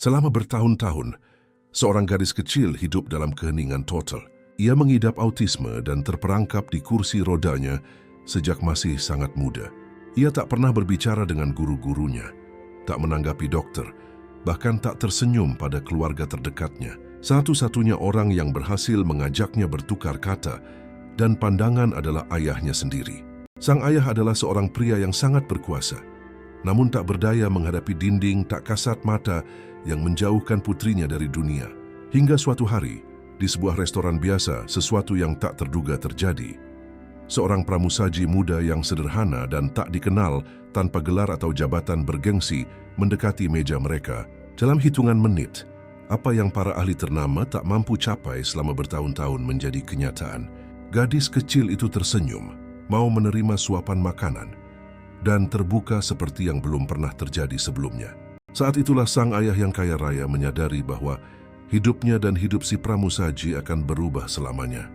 Selama bertahun-tahun, seorang gadis kecil hidup dalam keheningan total. Ia mengidap autisme dan terperangkap di kursi rodanya sejak masih sangat muda. Ia tak pernah berbicara dengan guru-gurunya, tak menanggapi dokter, bahkan tak tersenyum pada keluarga terdekatnya. Satu-satunya orang yang berhasil mengajaknya bertukar kata dan pandangan adalah ayahnya sendiri. Sang ayah adalah seorang pria yang sangat berkuasa, namun tak berdaya menghadapi dinding tak kasat mata yang menjauhkan putrinya dari dunia. Hingga suatu hari, di sebuah restoran biasa, sesuatu yang tak terduga terjadi. Seorang pramusaji muda yang sederhana dan tak dikenal tanpa gelar atau jabatan bergengsi mendekati meja mereka. Dalam hitungan menit, apa yang para ahli ternama tak mampu capai selama bertahun-tahun menjadi kenyataan. Gadis kecil itu tersenyum, mau menerima suapan makanan, dan terbuka seperti yang belum pernah terjadi sebelumnya. Saat itulah sang ayah yang kaya raya menyadari bahwa hidupnya dan hidup si pramusaji akan berubah selamanya.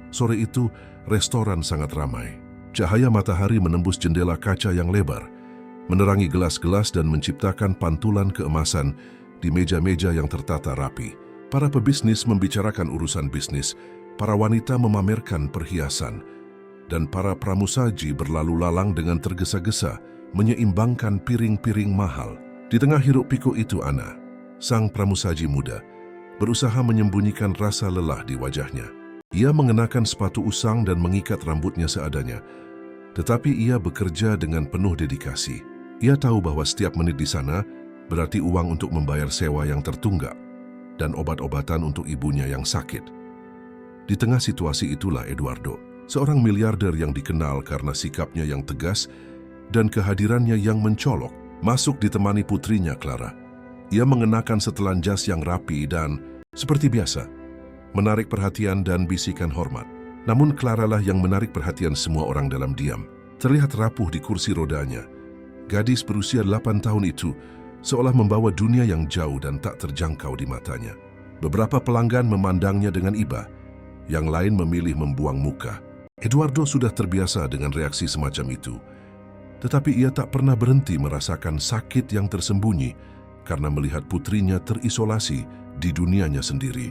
Sore itu, restoran sangat ramai. Cahaya matahari menembus jendela kaca yang lebar, menerangi gelas-gelas dan menciptakan pantulan keemasan di meja-meja yang tertata rapi. Para pebisnis membicarakan urusan bisnis, para wanita memamerkan perhiasan, dan para pramusaji berlalu lalang dengan tergesa-gesa menyeimbangkan piring-piring mahal. Di tengah hiruk-pikuk itu Ana, sang pramusaji muda, berusaha menyembunyikan rasa lelah di wajahnya. Ia mengenakan sepatu usang dan mengikat rambutnya seadanya, tetapi ia bekerja dengan penuh dedikasi. Ia tahu bahwa setiap menit di sana berarti uang untuk membayar sewa yang tertunggak dan obat-obatan untuk ibunya yang sakit. Di tengah situasi itulah Eduardo, seorang miliarder yang dikenal karena sikapnya yang tegas dan kehadirannya yang mencolok, masuk ditemani putrinya Clara. Ia mengenakan setelan jas yang rapi dan, seperti biasa, menarik perhatian dan bisikan hormat. Namun Clara lah yang menarik perhatian semua orang dalam diam. Terlihat rapuh di kursi rodanya. Gadis berusia 8 tahun itu seolah membawa dunia yang jauh dan tak terjangkau di matanya. Beberapa pelanggan memandangnya dengan iba, yang lain memilih membuang muka. Eduardo sudah terbiasa dengan reaksi semacam itu, tetapi ia tak pernah berhenti merasakan sakit yang tersembunyi karena melihat putrinya terisolasi di dunianya sendiri.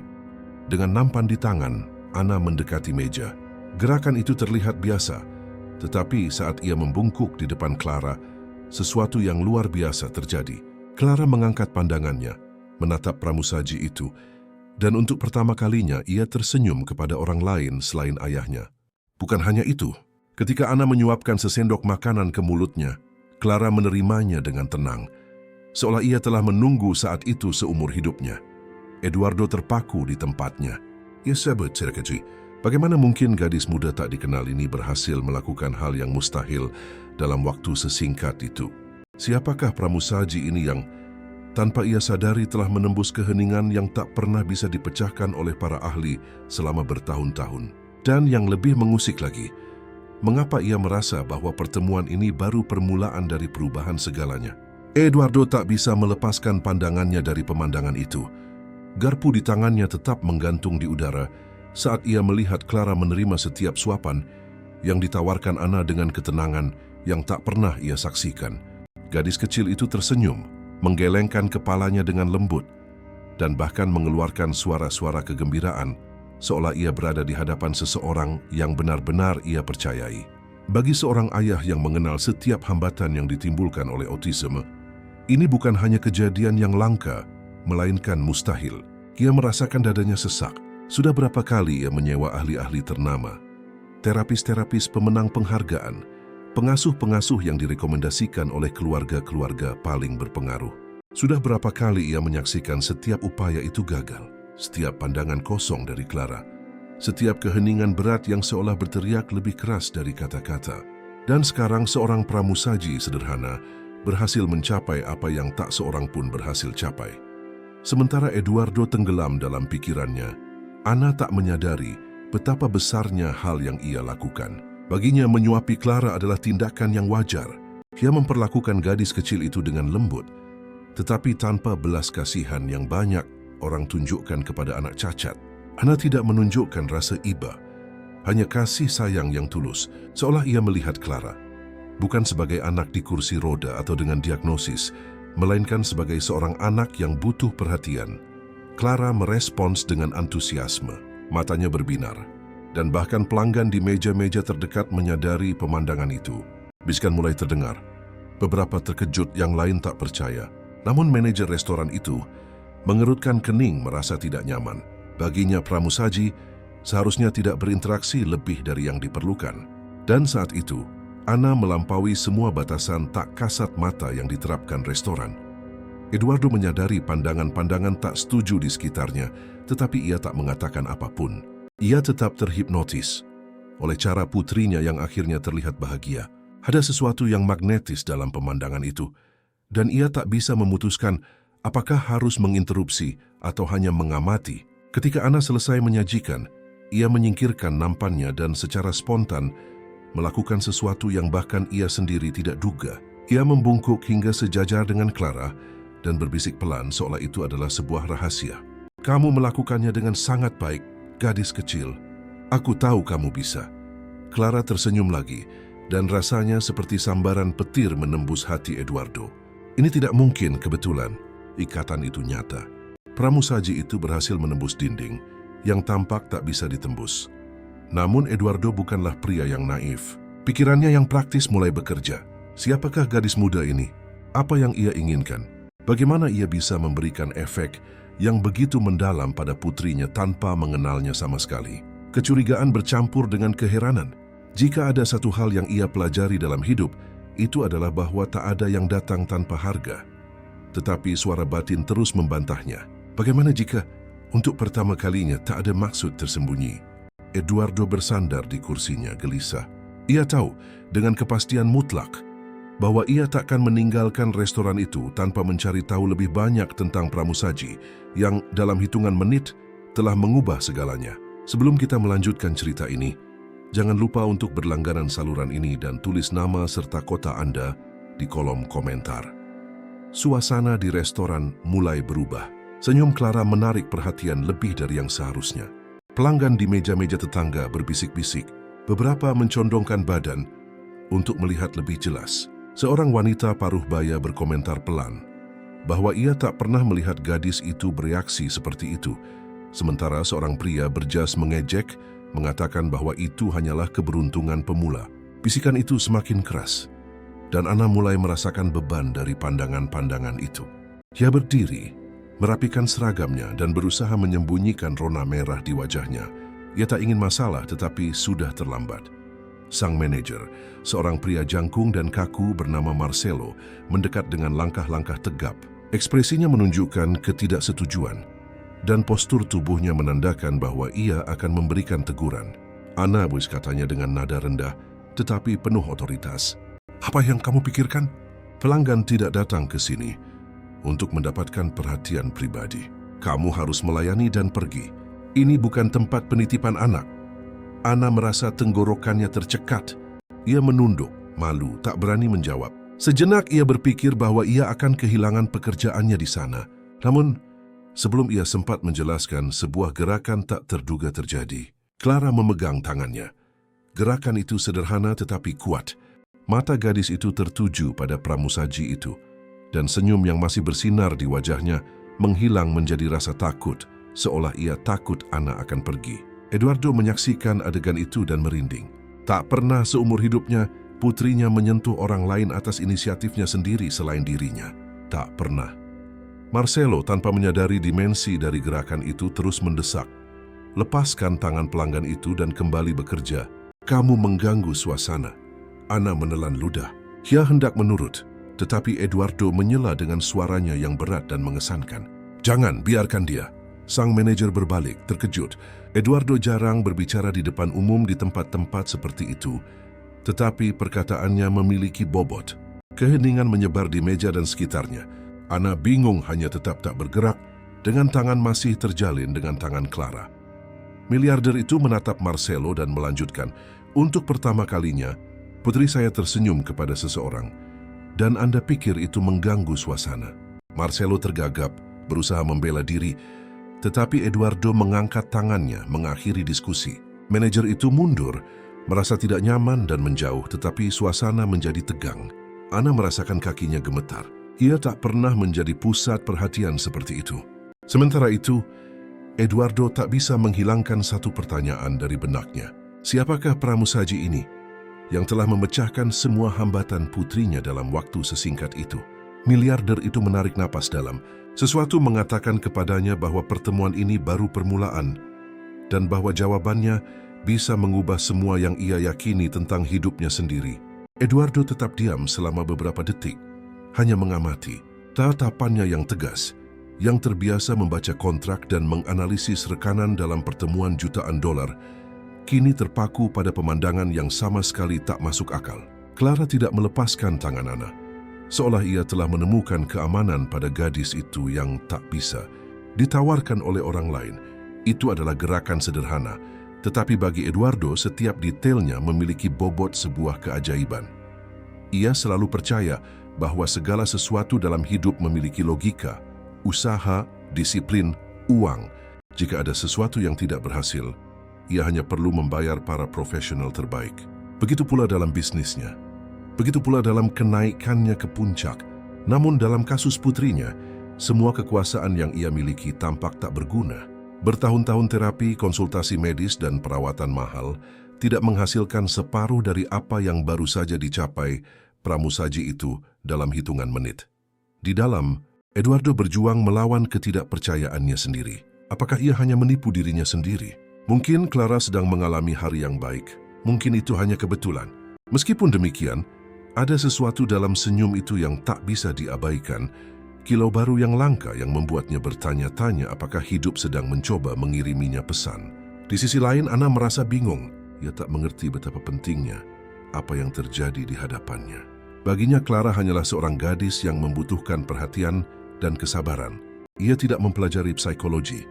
Dengan nampan di tangan, Ana mendekati meja. Gerakan itu terlihat biasa, tetapi saat ia membungkuk di depan Clara, sesuatu yang luar biasa terjadi. Clara mengangkat pandangannya, menatap pramusaji itu, dan untuk pertama kalinya ia tersenyum kepada orang lain selain ayahnya. Bukan hanya itu, ketika Ana menyuapkan sesendok makanan ke mulutnya, Clara menerimanya dengan tenang, seolah ia telah menunggu saat itu seumur hidupnya. Eduardo terpaku di tempatnya. Ya sahabat Cerkeci, bagaimana mungkin gadis muda tak dikenal ini berhasil melakukan hal yang mustahil dalam waktu sesingkat itu? Siapakah pramusaji ini yang tanpa ia sadari telah menembus keheningan yang tak pernah bisa dipecahkan oleh para ahli selama bertahun-tahun? Dan yang lebih mengusik lagi, mengapa ia merasa bahwa pertemuan ini baru permulaan dari perubahan segalanya? Eduardo tak bisa melepaskan pandangannya dari pemandangan itu. Garpu di tangannya tetap menggantung di udara saat ia melihat Clara menerima setiap suapan yang ditawarkan Ana dengan ketenangan yang tak pernah ia saksikan. Gadis kecil itu tersenyum, menggelengkan kepalanya dengan lembut, dan bahkan mengeluarkan suara-suara kegembiraan, seolah ia berada di hadapan seseorang yang benar-benar ia percayai. Bagi seorang ayah yang mengenal setiap hambatan yang ditimbulkan oleh autisme, ini bukan hanya kejadian yang langka, melainkan mustahil. Ia merasakan dadanya sesak. Sudah berapa kali ia menyewa ahli-ahli ternama, terapis-terapis pemenang penghargaan, pengasuh-pengasuh yang direkomendasikan oleh keluarga-keluarga paling berpengaruh. Sudah berapa kali ia menyaksikan setiap upaya itu gagal, setiap pandangan kosong dari Clara, setiap keheningan berat yang seolah berteriak lebih keras dari kata-kata. Dan sekarang seorang pramusaji sederhana berhasil mencapai apa yang tak seorang pun berhasil capai. Sementara Eduardo tenggelam dalam pikirannya, Ana tak menyadari betapa besarnya hal yang ia lakukan. Baginya menyuapi Clara adalah tindakan yang wajar. Ia memperlakukan gadis kecil itu dengan lembut, tetapi tanpa belas kasihan yang banyak orang tunjukkan kepada anak cacat. Ana tidak menunjukkan rasa iba, hanya kasih sayang yang tulus, seolah ia melihat Clara bukan sebagai anak di kursi roda atau dengan diagnosis, melainkan sebagai seorang anak yang butuh perhatian. Clara merespons dengan antusiasme. Matanya berbinar. Dan bahkan pelanggan di meja-meja terdekat menyadari pemandangan itu. Bisikan mulai terdengar. Beberapa terkejut, yang lain tak percaya. Namun manajer restoran itu mengerutkan kening merasa tidak nyaman. Baginya pramusaji seharusnya tidak berinteraksi lebih dari yang diperlukan. Dan saat itu, Anna melampaui semua batasan tak kasat mata yang diterapkan restoran. Eduardo menyadari pandangan-pandangan tak setuju di sekitarnya, tetapi ia tak mengatakan apapun. Ia tetap terhipnotis oleh cara putrinya yang akhirnya terlihat bahagia. Ada sesuatu yang magnetis dalam pemandangan itu, dan ia tak bisa memutuskan apakah harus menginterupsi atau hanya mengamati. Ketika Anna selesai menyajikan, ia menyingkirkan nampannya dan secara spontan melakukan sesuatu yang bahkan ia sendiri tidak duga. Ia membungkuk hingga sejajar dengan Clara dan berbisik pelan seolah itu adalah sebuah rahasia. "Kamu melakukannya dengan sangat baik, gadis kecil. Aku tahu kamu bisa." Clara tersenyum lagi dan rasanya seperti sambaran petir menembus hati Eduardo. Ini tidak mungkin kebetulan. Ikatan itu nyata. Pramusaji itu berhasil menembus dinding yang tampak tak bisa ditembus. Namun Eduardo bukanlah pria yang naif. Pikirannya yang praktis mulai bekerja. Siapakah gadis muda ini? Apa yang ia inginkan? Bagaimana ia bisa memberikan efek yang begitu mendalam pada putrinya tanpa mengenalnya sama sekali? Kecurigaan bercampur dengan keheranan. Jika ada satu hal yang ia pelajari dalam hidup, itu adalah bahwa tak ada yang datang tanpa harga. Tetapi suara batin terus membantahnya. Bagaimana jika untuk pertama kalinya tak ada maksud tersembunyi? Eduardo bersandar di kursinya gelisah. Ia tahu dengan kepastian mutlak bahwa ia takkan meninggalkan restoran itu tanpa mencari tahu lebih banyak tentang pramusaji yang dalam hitungan menit telah mengubah segalanya. Sebelum kita melanjutkan cerita ini, jangan lupa untuk berlangganan saluran ini dan tulis nama serta kota Anda di kolom komentar. Suasana di restoran mulai berubah. Senyum Clara menarik perhatian lebih dari yang seharusnya. Pelanggan di meja-meja tetangga berbisik-bisik. Beberapa mencondongkan badan untuk melihat lebih jelas. Seorang wanita paruh baya berkomentar pelan bahwa ia tak pernah melihat gadis itu bereaksi seperti itu. Sementara seorang pria berjas mengejek, mengatakan bahwa itu hanyalah keberuntungan pemula. Bisikan itu semakin keras, dan Anna mulai merasakan beban dari pandangan-pandangan itu. Ia berdiri, merapikan seragamnya dan berusaha menyembunyikan rona merah di wajahnya. Ia tak ingin masalah, tetapi sudah terlambat. Sang manajer, seorang pria jangkung dan kaku bernama Marcelo, mendekat dengan langkah-langkah tegap. Ekspresinya menunjukkan ketidaksetujuan, dan postur tubuhnya menandakan bahwa ia akan memberikan teguran. "Anna," katanya dengan nada rendah, tetapi penuh otoritas. "Apa yang kamu pikirkan? Pelanggan tidak datang ke sini untuk mendapatkan perhatian pribadi. Kamu harus melayani dan pergi. Ini bukan tempat penitipan anak." Anna merasa tenggorokannya tercekat. Ia menunduk, malu, tak berani menjawab. Sejenak ia berpikir bahwa ia akan kehilangan pekerjaannya di sana. Namun, sebelum ia sempat menjelaskan, sebuah gerakan tak terduga terjadi. Clara memegang tangannya. Gerakan itu sederhana tetapi kuat. Mata gadis itu tertuju pada pramusaji itu, dan senyum yang masih bersinar di wajahnya menghilang menjadi rasa takut, seolah ia takut Anna akan pergi. Eduardo menyaksikan adegan itu dan merinding. Tak pernah seumur hidupnya putrinya menyentuh orang lain atas inisiatifnya sendiri selain dirinya. Tak pernah. Marcelo tanpa menyadari dimensi dari gerakan itu terus mendesak. "Lepaskan tangan pelanggan itu dan kembali bekerja. Kamu mengganggu suasana." Anna menelan ludah. Ia hendak menurut, tetapi Eduardo menyela dengan suaranya yang berat dan mengesankan. "Jangan, biarkan dia." Sang manajer berbalik, terkejut. Eduardo jarang berbicara di depan umum di tempat-tempat seperti itu, tetapi perkataannya memiliki bobot. Keheningan menyebar di meja dan sekitarnya. Anna bingung, hanya tetap tak bergerak, dengan tangan masih terjalin dengan tangan Clara. Miliarder itu menatap Marcelo dan melanjutkan, "Untuk pertama kalinya, putri saya tersenyum kepada seseorang, dan Anda pikir itu mengganggu suasana." Marcelo tergagap, berusaha membela diri, tetapi Eduardo mengangkat tangannya mengakhiri diskusi. Manajer itu mundur, merasa tidak nyaman dan menjauh, tetapi suasana menjadi tegang. Anna merasakan kakinya gemetar. Ia tak pernah menjadi pusat perhatian seperti itu. Sementara itu, Eduardo tak bisa menghilangkan satu pertanyaan dari benaknya. Siapakah pramusaji ini yang telah memecahkan semua hambatan putrinya dalam waktu sesingkat itu? Miliarder itu menarik napas dalam. Sesuatu mengatakan kepadanya bahwa pertemuan ini baru permulaan dan bahwa jawabannya bisa mengubah semua yang ia yakini tentang hidupnya sendiri. Eduardo tetap diam selama beberapa detik, hanya mengamati. Tatapannya yang tegas, yang terbiasa membaca kontrak dan menganalisis rekanan dalam pertemuan jutaan dolar, kini terpaku pada pemandangan yang sama sekali tak masuk akal. Clara tidak melepaskan tangan Ana, seolah ia telah menemukan keamanan pada gadis itu yang tak bisa ditawarkan oleh orang lain. Itu adalah gerakan sederhana, tetapi bagi Eduardo setiap detailnya memiliki bobot sebuah keajaiban. Ia selalu percaya bahwa segala sesuatu dalam hidup memiliki logika, usaha, disiplin, uang. Jika ada sesuatu yang tidak berhasil, ia hanya perlu membayar para profesional terbaik. Begitu pula dalam bisnisnya. Begitu pula dalam kenaikannya ke puncak. Namun dalam kasus putrinya, semua kekuasaan yang ia miliki tampak tak berguna. Bertahun-tahun terapi, konsultasi medis, dan perawatan mahal tidak menghasilkan separuh dari apa yang baru saja dicapai pramusaji itu dalam hitungan menit. Di dalam, Eduardo berjuang melawan ketidakpercayaannya sendiri. Apakah ia hanya menipu dirinya sendiri? Mungkin Clara sedang mengalami hari yang baik. Mungkin itu hanya kebetulan. Meskipun demikian, ada sesuatu dalam senyum itu yang tak bisa diabaikan. Kilau baru yang langka yang membuatnya bertanya-tanya apakah hidup sedang mencoba mengiriminya pesan. Di sisi lain, Ana merasa bingung. Ia tak mengerti betapa pentingnya apa yang terjadi di hadapannya. Baginya, Clara hanyalah seorang gadis yang membutuhkan perhatian dan kesabaran. Ia tidak mempelajari psikologi.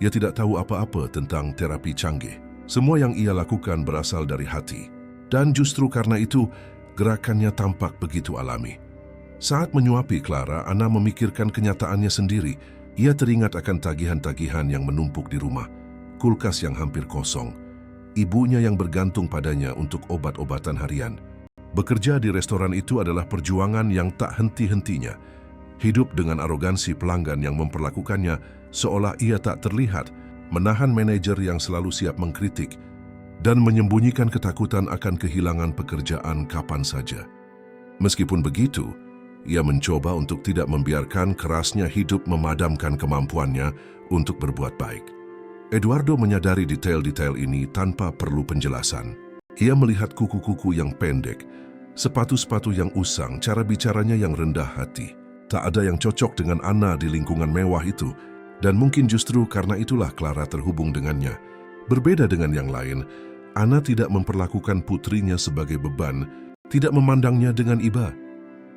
Ia tidak tahu apa-apa tentang terapi canggih. Semua yang ia lakukan berasal dari hati. Dan justru karena itu, gerakannya tampak begitu alami. Saat menyuapi Clara, Ana memikirkan kenyataannya sendiri. Ia teringat akan tagihan-tagihan yang menumpuk di rumah, kulkas yang hampir kosong, ibunya yang bergantung padanya untuk obat-obatan harian. Bekerja di restoran itu adalah perjuangan yang tak henti-hentinya. Hidup dengan arogansi pelanggan yang memperlakukannya seolah ia tak terlihat, menahan manajer yang selalu siap mengkritik, dan menyembunyikan ketakutan akan kehilangan pekerjaan kapan saja. Meskipun begitu, ia mencoba untuk tidak membiarkan kerasnya hidup memadamkan kemampuannya untuk berbuat baik. Eduardo menyadari detail-detail ini tanpa perlu penjelasan. Ia melihat kuku-kuku yang pendek, sepatu-sepatu yang usang, cara bicaranya yang rendah hati. Tak ada yang cocok dengan Ana di lingkungan mewah itu, dan mungkin justru karena itulah Clara terhubung dengannya. Berbeda dengan yang lain, Ana tidak memperlakukan putrinya sebagai beban, tidak memandangnya dengan iba,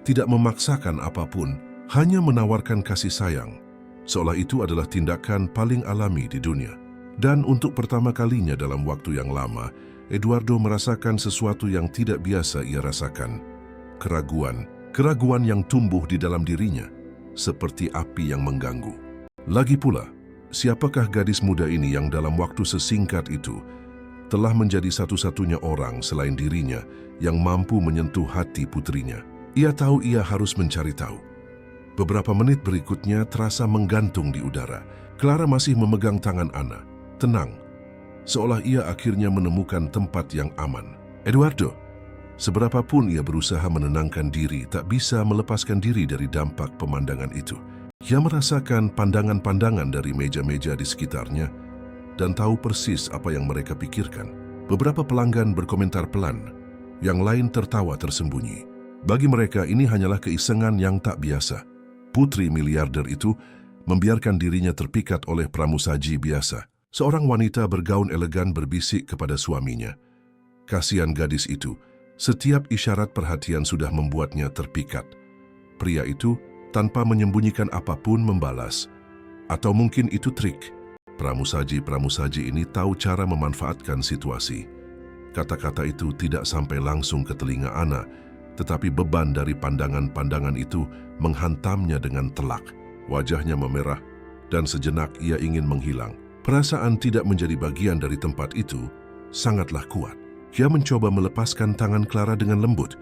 tidak memaksakan apapun, hanya menawarkan kasih sayang, seolah itu adalah tindakan paling alami di dunia. Dan untuk pertama kalinya dalam waktu yang lama, Eduardo merasakan sesuatu yang tidak biasa ia rasakan. Keraguan yang tumbuh di dalam dirinya, seperti api yang mengganggu. Lagi pula, siapakah gadis muda ini yang dalam waktu sesingkat itu telah menjadi satu-satunya orang selain dirinya yang mampu menyentuh hati putrinya? Ia tahu ia harus mencari tahu. Beberapa menit berikutnya terasa menggantung di udara. Clara masih memegang tangan Ana, tenang, seolah ia akhirnya menemukan tempat yang aman. Eduardo, seberapapun ia berusaha menenangkan diri, tak bisa melepaskan diri dari dampak pemandangan itu. Ia merasakan pandangan-pandangan dari meja-meja di sekitarnya dan tahu persis apa yang mereka pikirkan. Beberapa pelanggan berkomentar pelan, yang lain tertawa tersembunyi. Bagi mereka ini hanyalah keisengan yang tak biasa. Putri miliarder itu membiarkan dirinya terpikat oleh pramusaji biasa. Seorang wanita bergaun elegan berbisik kepada suaminya. Kasihan gadis itu, setiap isyarat perhatian sudah membuatnya terpikat. Pria itu, tanpa menyembunyikan apapun, membalas. Atau mungkin itu trik. Pramusaji ini tahu cara memanfaatkan situasi. Kata-kata itu tidak sampai langsung ke telinga Ana, tetapi beban dari pandangan-pandangan itu menghantamnya dengan telak. Wajahnya memerah, dan sejenak ia ingin menghilang. Perasaan tidak menjadi bagian dari tempat itu sangatlah kuat. Ia mencoba melepaskan tangan Clara dengan lembut,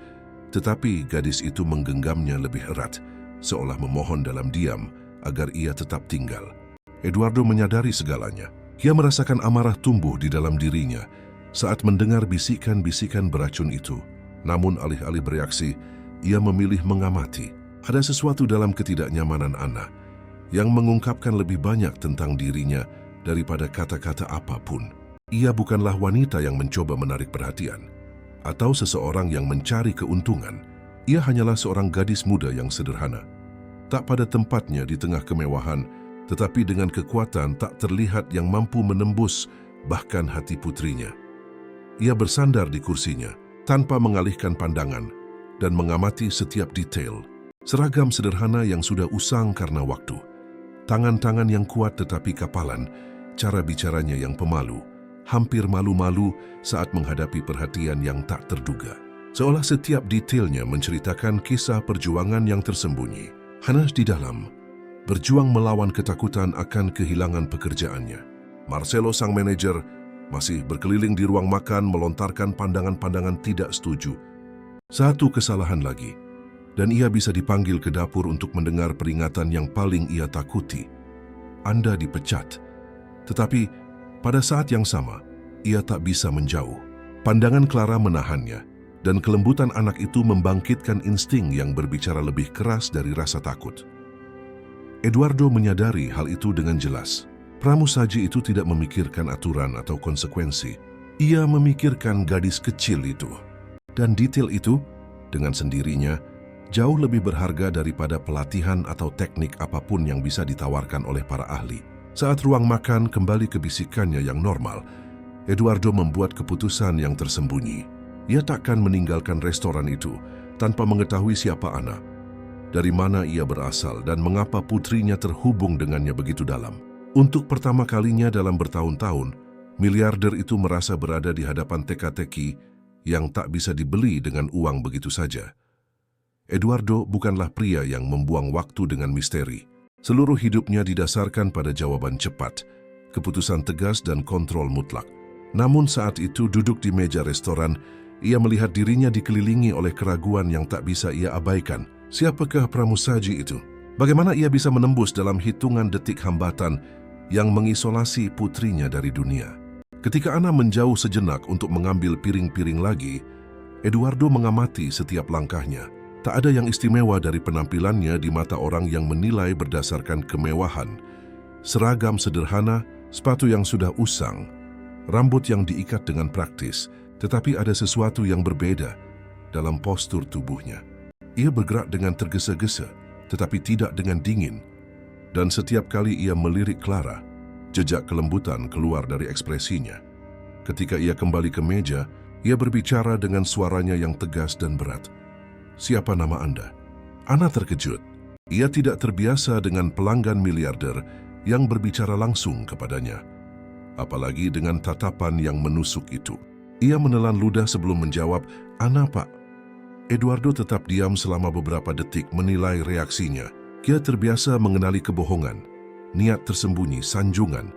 tetapi gadis itu menggenggamnya lebih erat, seolah memohon dalam diam agar ia tetap tinggal. Eduardo menyadari segalanya. Ia merasakan amarah tumbuh di dalam dirinya saat mendengar bisikan-bisikan beracun itu. Namun alih-alih bereaksi, ia memilih mengamati. Ada sesuatu dalam ketidaknyamanan Anna yang mengungkapkan lebih banyak tentang dirinya daripada kata-kata apapun. Ia bukanlah wanita yang mencoba menarik perhatian atau seseorang yang mencari keuntungan. Ia hanyalah seorang gadis muda yang sederhana, tak pada tempatnya di tengah kemewahan, tetapi dengan kekuatan tak terlihat yang mampu menembus bahkan hati putrinya. Ia bersandar di kursinya tanpa mengalihkan pandangan dan mengamati setiap detail. Seragam sederhana yang sudah usang karena waktu, tangan-tangan yang kuat tetapi kapalan, cara bicaranya yang pemalu, hampir malu-malu saat menghadapi perhatian yang tak terduga. Seolah setiap detailnya menceritakan kisah perjuangan yang tersembunyi. Hana di dalam, berjuang melawan ketakutan akan kehilangan pekerjaannya. Marcelo sang manajer masih berkeliling di ruang makan melontarkan pandangan-pandangan tidak setuju. Satu kesalahan lagi, dan ia bisa dipanggil ke dapur untuk mendengar peringatan yang paling ia takuti. Anda dipecat. Tetapi pada saat yang sama, ia tak bisa menjauh. Pandangan Clara menahannya, dan kelembutan anak itu membangkitkan insting yang berbicara lebih keras dari rasa takut. Eduardo menyadari hal itu dengan jelas. Pramusaji itu tidak memikirkan aturan atau konsekuensi. Ia memikirkan gadis kecil itu. Dan detail itu, dengan sendirinya, jauh lebih berharga daripada pelatihan atau teknik apapun yang bisa ditawarkan oleh para ahli. Saat ruang makan kembali ke bisikannya yang normal, Eduardo membuat keputusan yang tersembunyi. Ia takkan meninggalkan restoran itu tanpa mengetahui siapa Anna, dari mana ia berasal dan mengapa putrinya terhubung dengannya begitu dalam. Untuk pertama kalinya dalam bertahun-tahun, miliarder itu merasa berada di hadapan teka-teki yang tak bisa dibeli dengan uang begitu saja. Eduardo bukanlah pria yang membuang waktu dengan misteri. Seluruh hidupnya didasarkan pada jawaban cepat, keputusan tegas dan kontrol mutlak. Namun saat itu duduk di meja restoran, ia melihat dirinya dikelilingi oleh keraguan yang tak bisa ia abaikan. Siapakah pramusaji itu? Bagaimana ia bisa menembus dalam hitungan detik hambatan yang mengisolasi putrinya dari dunia? Ketika Anna menjauh sejenak untuk mengambil piring-piring lagi, Eduardo mengamati setiap langkahnya. Tak ada yang istimewa dari penampilannya di mata orang yang menilai berdasarkan kemewahan. Seragam sederhana, sepatu yang sudah usang, rambut yang diikat dengan praktis, tetapi ada sesuatu yang berbeda dalam postur tubuhnya. Ia bergerak dengan tergesa-gesa, tetapi tidak dengan dingin. Dan setiap kali ia melirik Clara, jejak kelembutan keluar dari ekspresinya. Ketika ia kembali ke meja, ia berbicara dengan suaranya yang tegas dan berat. Siapa nama Anda? Anna terkejut. Ia tidak terbiasa dengan pelanggan miliarder yang berbicara langsung kepadanya, apalagi dengan tatapan yang menusuk itu. Ia menelan ludah sebelum menjawab, Anna, Pak. Eduardo tetap diam selama beberapa detik menilai reaksinya. Ia terbiasa mengenali kebohongan, niat tersembunyi, sanjungan.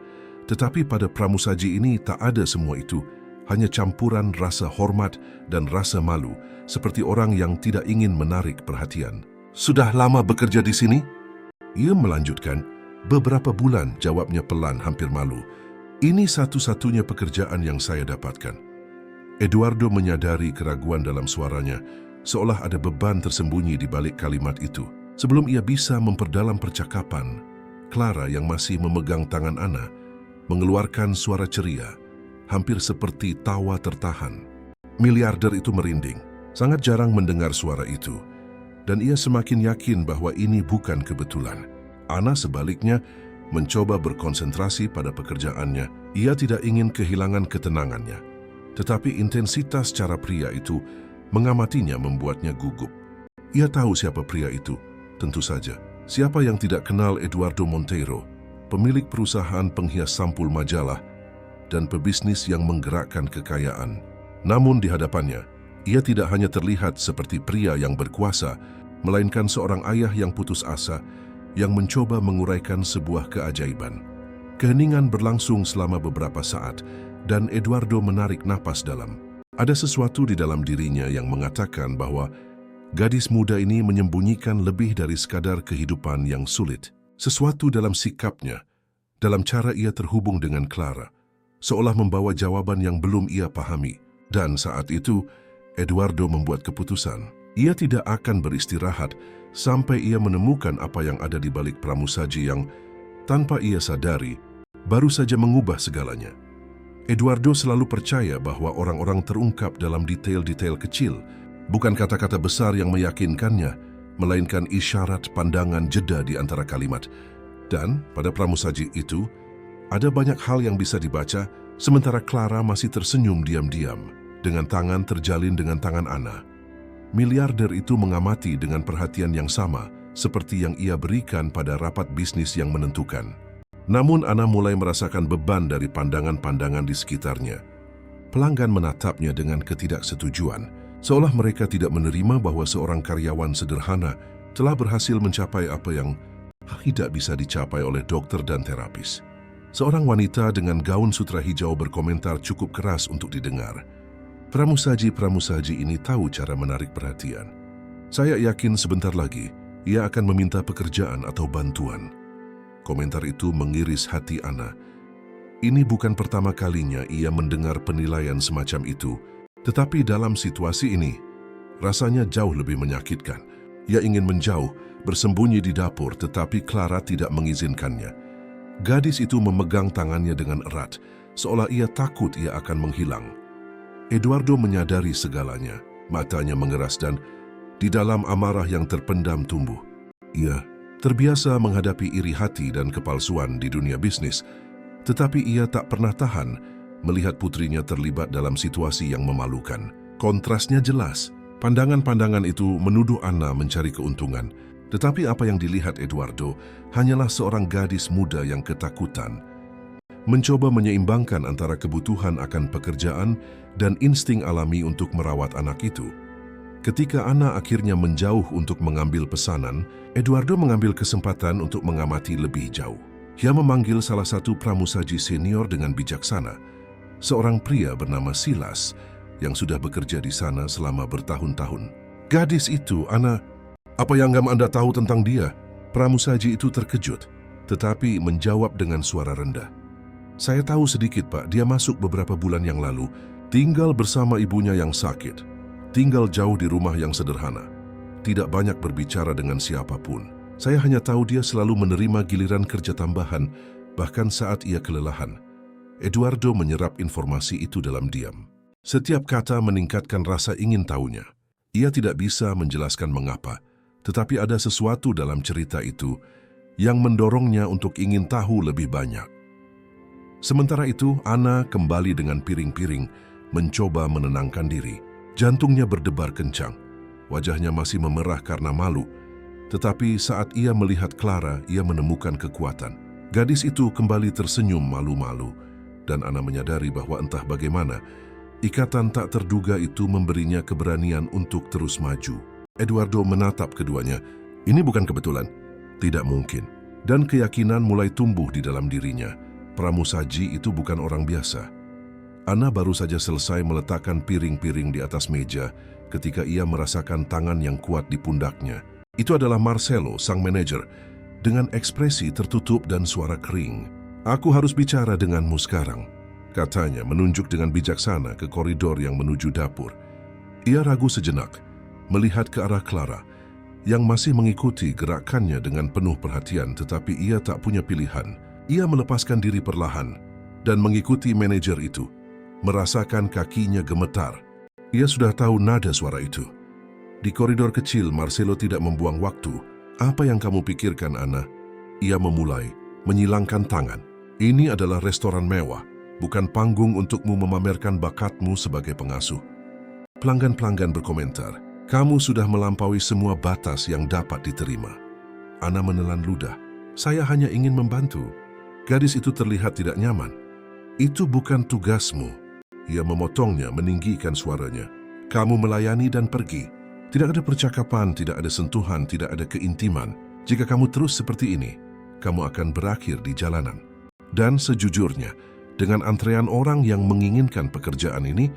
Tetapi pada pramusaji ini tak ada semua itu, hanya campuran rasa hormat dan rasa malu, seperti orang yang tidak ingin menarik perhatian. Sudah lama bekerja di sini? Ia melanjutkan, beberapa bulan, jawabnya pelan, hampir malu. Ini satu-satunya pekerjaan yang saya dapatkan. Eduardo menyadari keraguan dalam suaranya, seolah ada beban tersembunyi di balik kalimat itu. Sebelum ia bisa memperdalam percakapan, Clara yang masih memegang tangan Anna mengeluarkan suara ceria, hampir seperti tawa tertahan. Miliarder itu merinding, sangat jarang mendengar suara itu, dan ia semakin yakin bahwa ini bukan kebetulan. Anna sebaliknya mencoba berkonsentrasi pada pekerjaannya. Ia tidak ingin kehilangan ketenangannya, tetapi intensitas cara pria itu mengamatinya membuatnya gugup. Ia tahu siapa pria itu, tentu saja. Siapa yang tidak kenal Eduardo Monteiro, pemilik perusahaan penghias sampul majalah dan pebisnis yang menggerakkan kekayaan. Namun di hadapannya, ia tidak hanya terlihat seperti pria yang berkuasa, melainkan seorang ayah yang putus asa, yang mencoba menguraikan sebuah keajaiban. Keheningan berlangsung selama beberapa saat, dan Eduardo menarik napas dalam. Ada sesuatu di dalam dirinya yang mengatakan bahwa Gadis muda ini menyembunyikan lebih dari sekadar kehidupan yang sulit. Sesuatu dalam sikapnya, dalam cara ia terhubung dengan Clara, seolah membawa jawaban yang belum ia pahami. Dan saat itu, Eduardo membuat keputusan. Ia tidak akan beristirahat sampai ia menemukan apa yang ada di balik pramusaji yang, tanpa ia sadari, baru saja mengubah segalanya. Eduardo selalu percaya bahwa orang-orang terungkap dalam detail-detail kecil, bukan kata-kata besar yang meyakinkannya, melainkan isyarat pandangan jeda di antara kalimat. Dan pada pramusaji itu, ada banyak hal yang bisa dibaca, sementara Clara masih tersenyum diam-diam, dengan tangan terjalin dengan tangan Ana. Miliarder itu mengamati dengan perhatian yang sama, seperti yang ia berikan pada rapat bisnis yang menentukan. Namun Ana mulai merasakan beban dari pandangan-pandangan di sekitarnya. Pelanggan menatapnya dengan ketidaksetujuan, seolah mereka tidak menerima bahwa seorang karyawan sederhana telah berhasil mencapai apa yang tidak bisa dicapai oleh dokter dan terapis. Seorang wanita dengan gaun sutra hijau berkomentar cukup keras untuk didengar. Pramusaji-pramusaji ini tahu cara menarik perhatian. Saya yakin sebentar lagi ia akan meminta pekerjaan atau bantuan. Komentar itu mengiris hati Ana. Ini bukan pertama kalinya ia mendengar penilaian semacam itu. Tetapi dalam situasi ini, rasanya jauh lebih menyakitkan. Ia ingin menjauh, bersembunyi di dapur, tetapi Clara tidak mengizinkannya. Gadis itu memegang tangannya dengan erat, seolah ia takut ia akan menghilang. Eduardo menyadari segalanya, matanya mengeras dan di dalam amarah yang terpendam tumbuh. Ia terbiasa menghadapi iri hati dan kepalsuan di dunia bisnis, tetapi ia tak pernah tahan melihat putrinya terlibat dalam situasi yang memalukan. Kontrasnya jelas. Pandangan-pandangan itu menuduh Ana mencari keuntungan, tetapi apa yang dilihat Eduardo hanyalah seorang gadis muda yang ketakutan, mencoba menyeimbangkan antara kebutuhan akan pekerjaan dan insting alami untuk merawat anak itu. Ketika Ana akhirnya menjauh untuk mengambil pesanan, Eduardo mengambil kesempatan untuk mengamati lebih jauh. Ia memanggil salah satu pramusaji senior dengan bijaksana, seorang pria bernama Silas yang sudah bekerja di sana selama bertahun-tahun. Gadis itu, Ana, apa yang Anda tahu tentang dia? Pramusaji itu terkejut, tetapi menjawab dengan suara rendah. Saya tahu sedikit, Pak. Dia masuk beberapa bulan yang lalu, tinggal bersama ibunya yang sakit, tinggal jauh di rumah yang sederhana, tidak banyak berbicara dengan siapapun. Saya hanya tahu dia selalu menerima giliran kerja tambahan, bahkan saat ia kelelahan. Eduardo menyerap informasi itu dalam diam. Setiap kata meningkatkan rasa ingin tahunya. Ia tidak bisa menjelaskan mengapa, tetapi ada sesuatu dalam cerita itu yang mendorongnya untuk ingin tahu lebih banyak. Sementara itu, Ana kembali dengan piring-piring, mencoba menenangkan diri. Jantungnya berdebar kencang, wajahnya masih memerah karena malu. Tetapi saat ia melihat Clara, ia menemukan kekuatan. Gadis itu kembali tersenyum malu-malu. Dan Ana menyadari bahwa entah bagaimana, ikatan tak terduga itu memberinya keberanian untuk terus maju. Eduardo menatap keduanya. Ini bukan kebetulan. Tidak mungkin. Dan keyakinan mulai tumbuh di dalam dirinya. Pramusaji itu bukan orang biasa. Ana baru saja selesai meletakkan piring-piring di atas meja ketika ia merasakan tangan yang kuat di pundaknya. Itu adalah Marcelo, sang manajer, dengan ekspresi tertutup dan suara kering. Aku harus bicara denganmu sekarang, katanya menunjuk dengan bijaksana ke koridor yang menuju dapur. Ia ragu sejenak, melihat ke arah Clara, yang masih mengikuti gerakannya dengan penuh perhatian, tetapi ia tak punya pilihan. Ia melepaskan diri perlahan dan mengikuti manajer itu, merasakan kakinya gemetar. Ia sudah tahu nada suara itu. Di koridor kecil, Marcelo tidak membuang waktu. Apa yang kamu pikirkan, Ana? Ia memulai, menyilangkan tangan. Ini adalah restoran mewah, bukan panggung untukmu memamerkan bakatmu sebagai pengasuh. Pelanggan-pelanggan berkomentar, kamu sudah melampaui semua batas yang dapat diterima. Ana menelan ludah. Saya hanya ingin membantu. Gadis itu terlihat tidak nyaman. Itu bukan tugasmu. Ia memotongnya, meninggikan suaranya. Kamu melayani dan pergi. Tidak ada percakapan, tidak ada sentuhan, tidak ada keintiman. Jika kamu terus seperti ini, kamu akan berakhir di jalanan. Dan sejujurnya, dengan antrean orang yang menginginkan pekerjaan ini,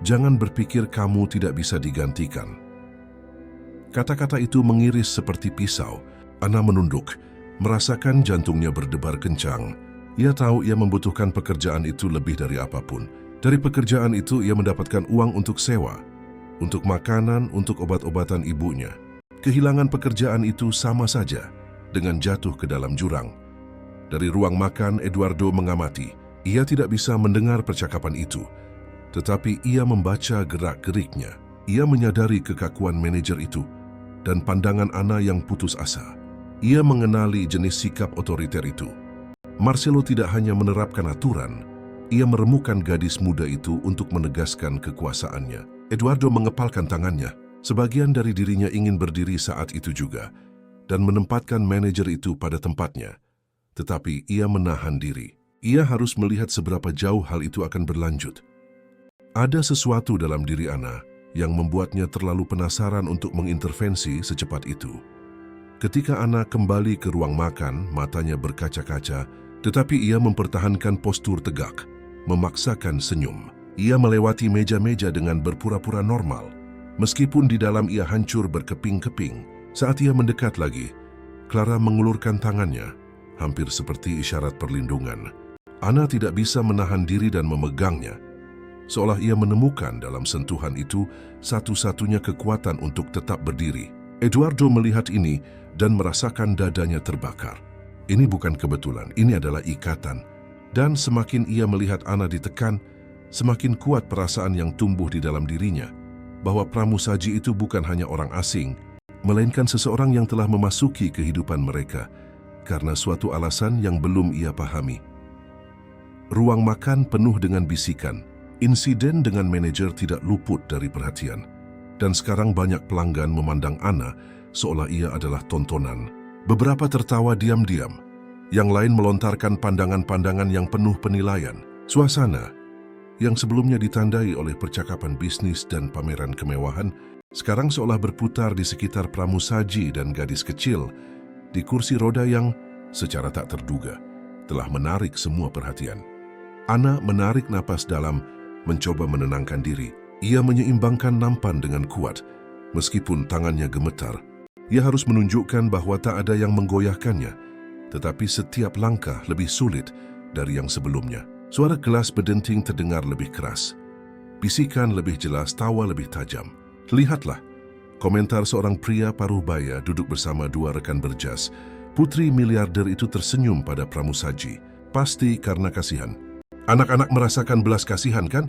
jangan berpikir kamu tidak bisa digantikan. Kata-kata itu mengiris seperti pisau. Ana menunduk, merasakan jantungnya berdebar kencang. Ia tahu ia membutuhkan pekerjaan itu lebih dari apapun. Dari pekerjaan itu ia mendapatkan uang untuk sewa, untuk makanan, untuk obat-obatan ibunya. Kehilangan pekerjaan itu sama saja dengan jatuh ke dalam jurang. Dari ruang makan, Eduardo mengamati. Ia tidak bisa mendengar percakapan itu, tetapi ia membaca gerak-geriknya. Ia menyadari kekakuan manajer itu dan pandangan Ana yang putus asa. Ia mengenali jenis sikap otoriter itu. Marcelo tidak hanya menerapkan aturan, ia meremukan gadis muda itu untuk menegaskan kekuasaannya. Eduardo mengepalkan tangannya. Sebagian dari dirinya ingin berdiri saat itu juga dan menempatkan manajer itu pada tempatnya. Tetapi ia menahan diri. Ia harus melihat seberapa jauh hal itu akan berlanjut. Ada sesuatu dalam diri Ana yang membuatnya terlalu penasaran untuk mengintervensi secepat itu. Ketika Ana kembali ke ruang makan, matanya berkaca-kaca, tetapi ia mempertahankan postur tegak, memaksakan senyum. Ia melewati meja-meja dengan berpura-pura normal, meskipun di dalam ia hancur berkeping-keping. Saat ia mendekat lagi, Clara mengulurkan tangannya, hampir seperti isyarat perlindungan. Ana tidak bisa menahan diri dan memegangnya, seolah ia menemukan dalam sentuhan itu satu-satunya kekuatan untuk tetap berdiri. Eduardo melihat ini dan merasakan dadanya terbakar. Ini bukan kebetulan, ini adalah ikatan. Dan semakin ia melihat Ana ditekan, semakin kuat perasaan yang tumbuh di dalam dirinya, bahwa pramusaji itu bukan hanya orang asing, melainkan seseorang yang telah memasuki kehidupan mereka karena suatu alasan yang belum ia pahami. Ruang makan penuh dengan bisikan. Insiden dengan manajer tidak luput dari perhatian, dan sekarang banyak pelanggan memandang Ana seolah ia adalah tontonan. Beberapa tertawa diam-diam, yang lain melontarkan pandangan-pandangan yang penuh penilaian. Suasana yang sebelumnya ditandai oleh percakapan bisnis dan pameran kemewahan, sekarang seolah berputar di sekitar pramusaji dan gadis kecil di kursi roda yang, secara tak terduga, telah menarik semua perhatian. Ana menarik napas dalam, mencoba menenangkan diri. Ia menyeimbangkan nampan dengan kuat, meskipun tangannya gemetar. Ia harus menunjukkan bahwa tak ada yang menggoyahkannya, tetapi setiap langkah lebih sulit dari yang sebelumnya. Suara gelas berdenting terdengar lebih keras. Bisikan lebih jelas, tawa lebih tajam. Lihatlah, komentar seorang pria paruh baya duduk bersama dua rekan berjas. Putri miliarder itu tersenyum pada pramusaji, pasti karena kasihan. Anak-anak merasakan belas kasihan, kan?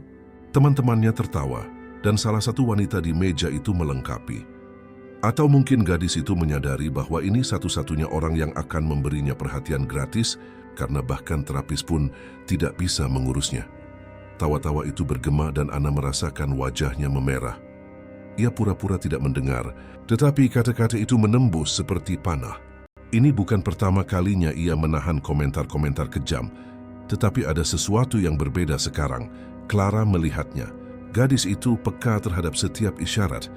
Teman-temannya tertawa, dan salah satu wanita di meja itu melengkapi. Atau mungkin gadis itu menyadari bahwa ini satu-satunya orang yang akan memberinya perhatian gratis, karena bahkan terapis pun tidak bisa mengurusnya. Tawa-tawa itu bergema dan Ana merasakan wajahnya memerah. Ia pura-pura tidak mendengar, tetapi kata-kata itu menembus seperti panah. Ini bukan pertama kalinya ia menahan komentar-komentar kejam, tetapi ada sesuatu yang berbeda sekarang. Clara melihatnya. Gadis itu peka terhadap setiap isyarat,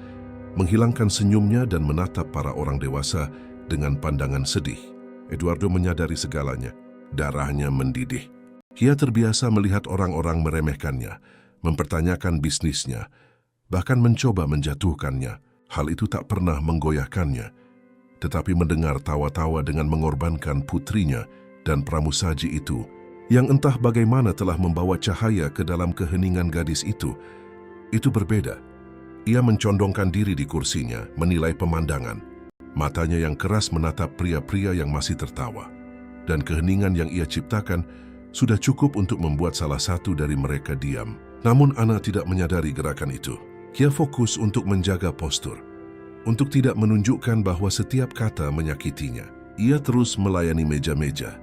menghilangkan senyumnya dan menatap para orang dewasa dengan pandangan sedih. Eduardo menyadari segalanya. Darahnya mendidih. Ia terbiasa melihat orang-orang meremehkannya, mempertanyakan bisnisnya, bahkan mencoba menjatuhkannya. Hal itu tak pernah menggoyahkannya. Tetapi mendengar tawa-tawa dengan mengorbankan putrinya dan pramusaji itu, yang entah bagaimana telah membawa cahaya ke dalam keheningan gadis itu berbeda. Ia mencondongkan diri di kursinya, menilai pemandangan. Matanya yang keras menatap pria-pria yang masih tertawa. Dan keheningan yang ia ciptakan sudah cukup untuk membuat salah satu dari mereka diam. Namun Ana tidak menyadari gerakan itu. Ia fokus untuk menjaga postur, untuk tidak menunjukkan bahwa setiap kata menyakitinya. Ia terus melayani meja-meja,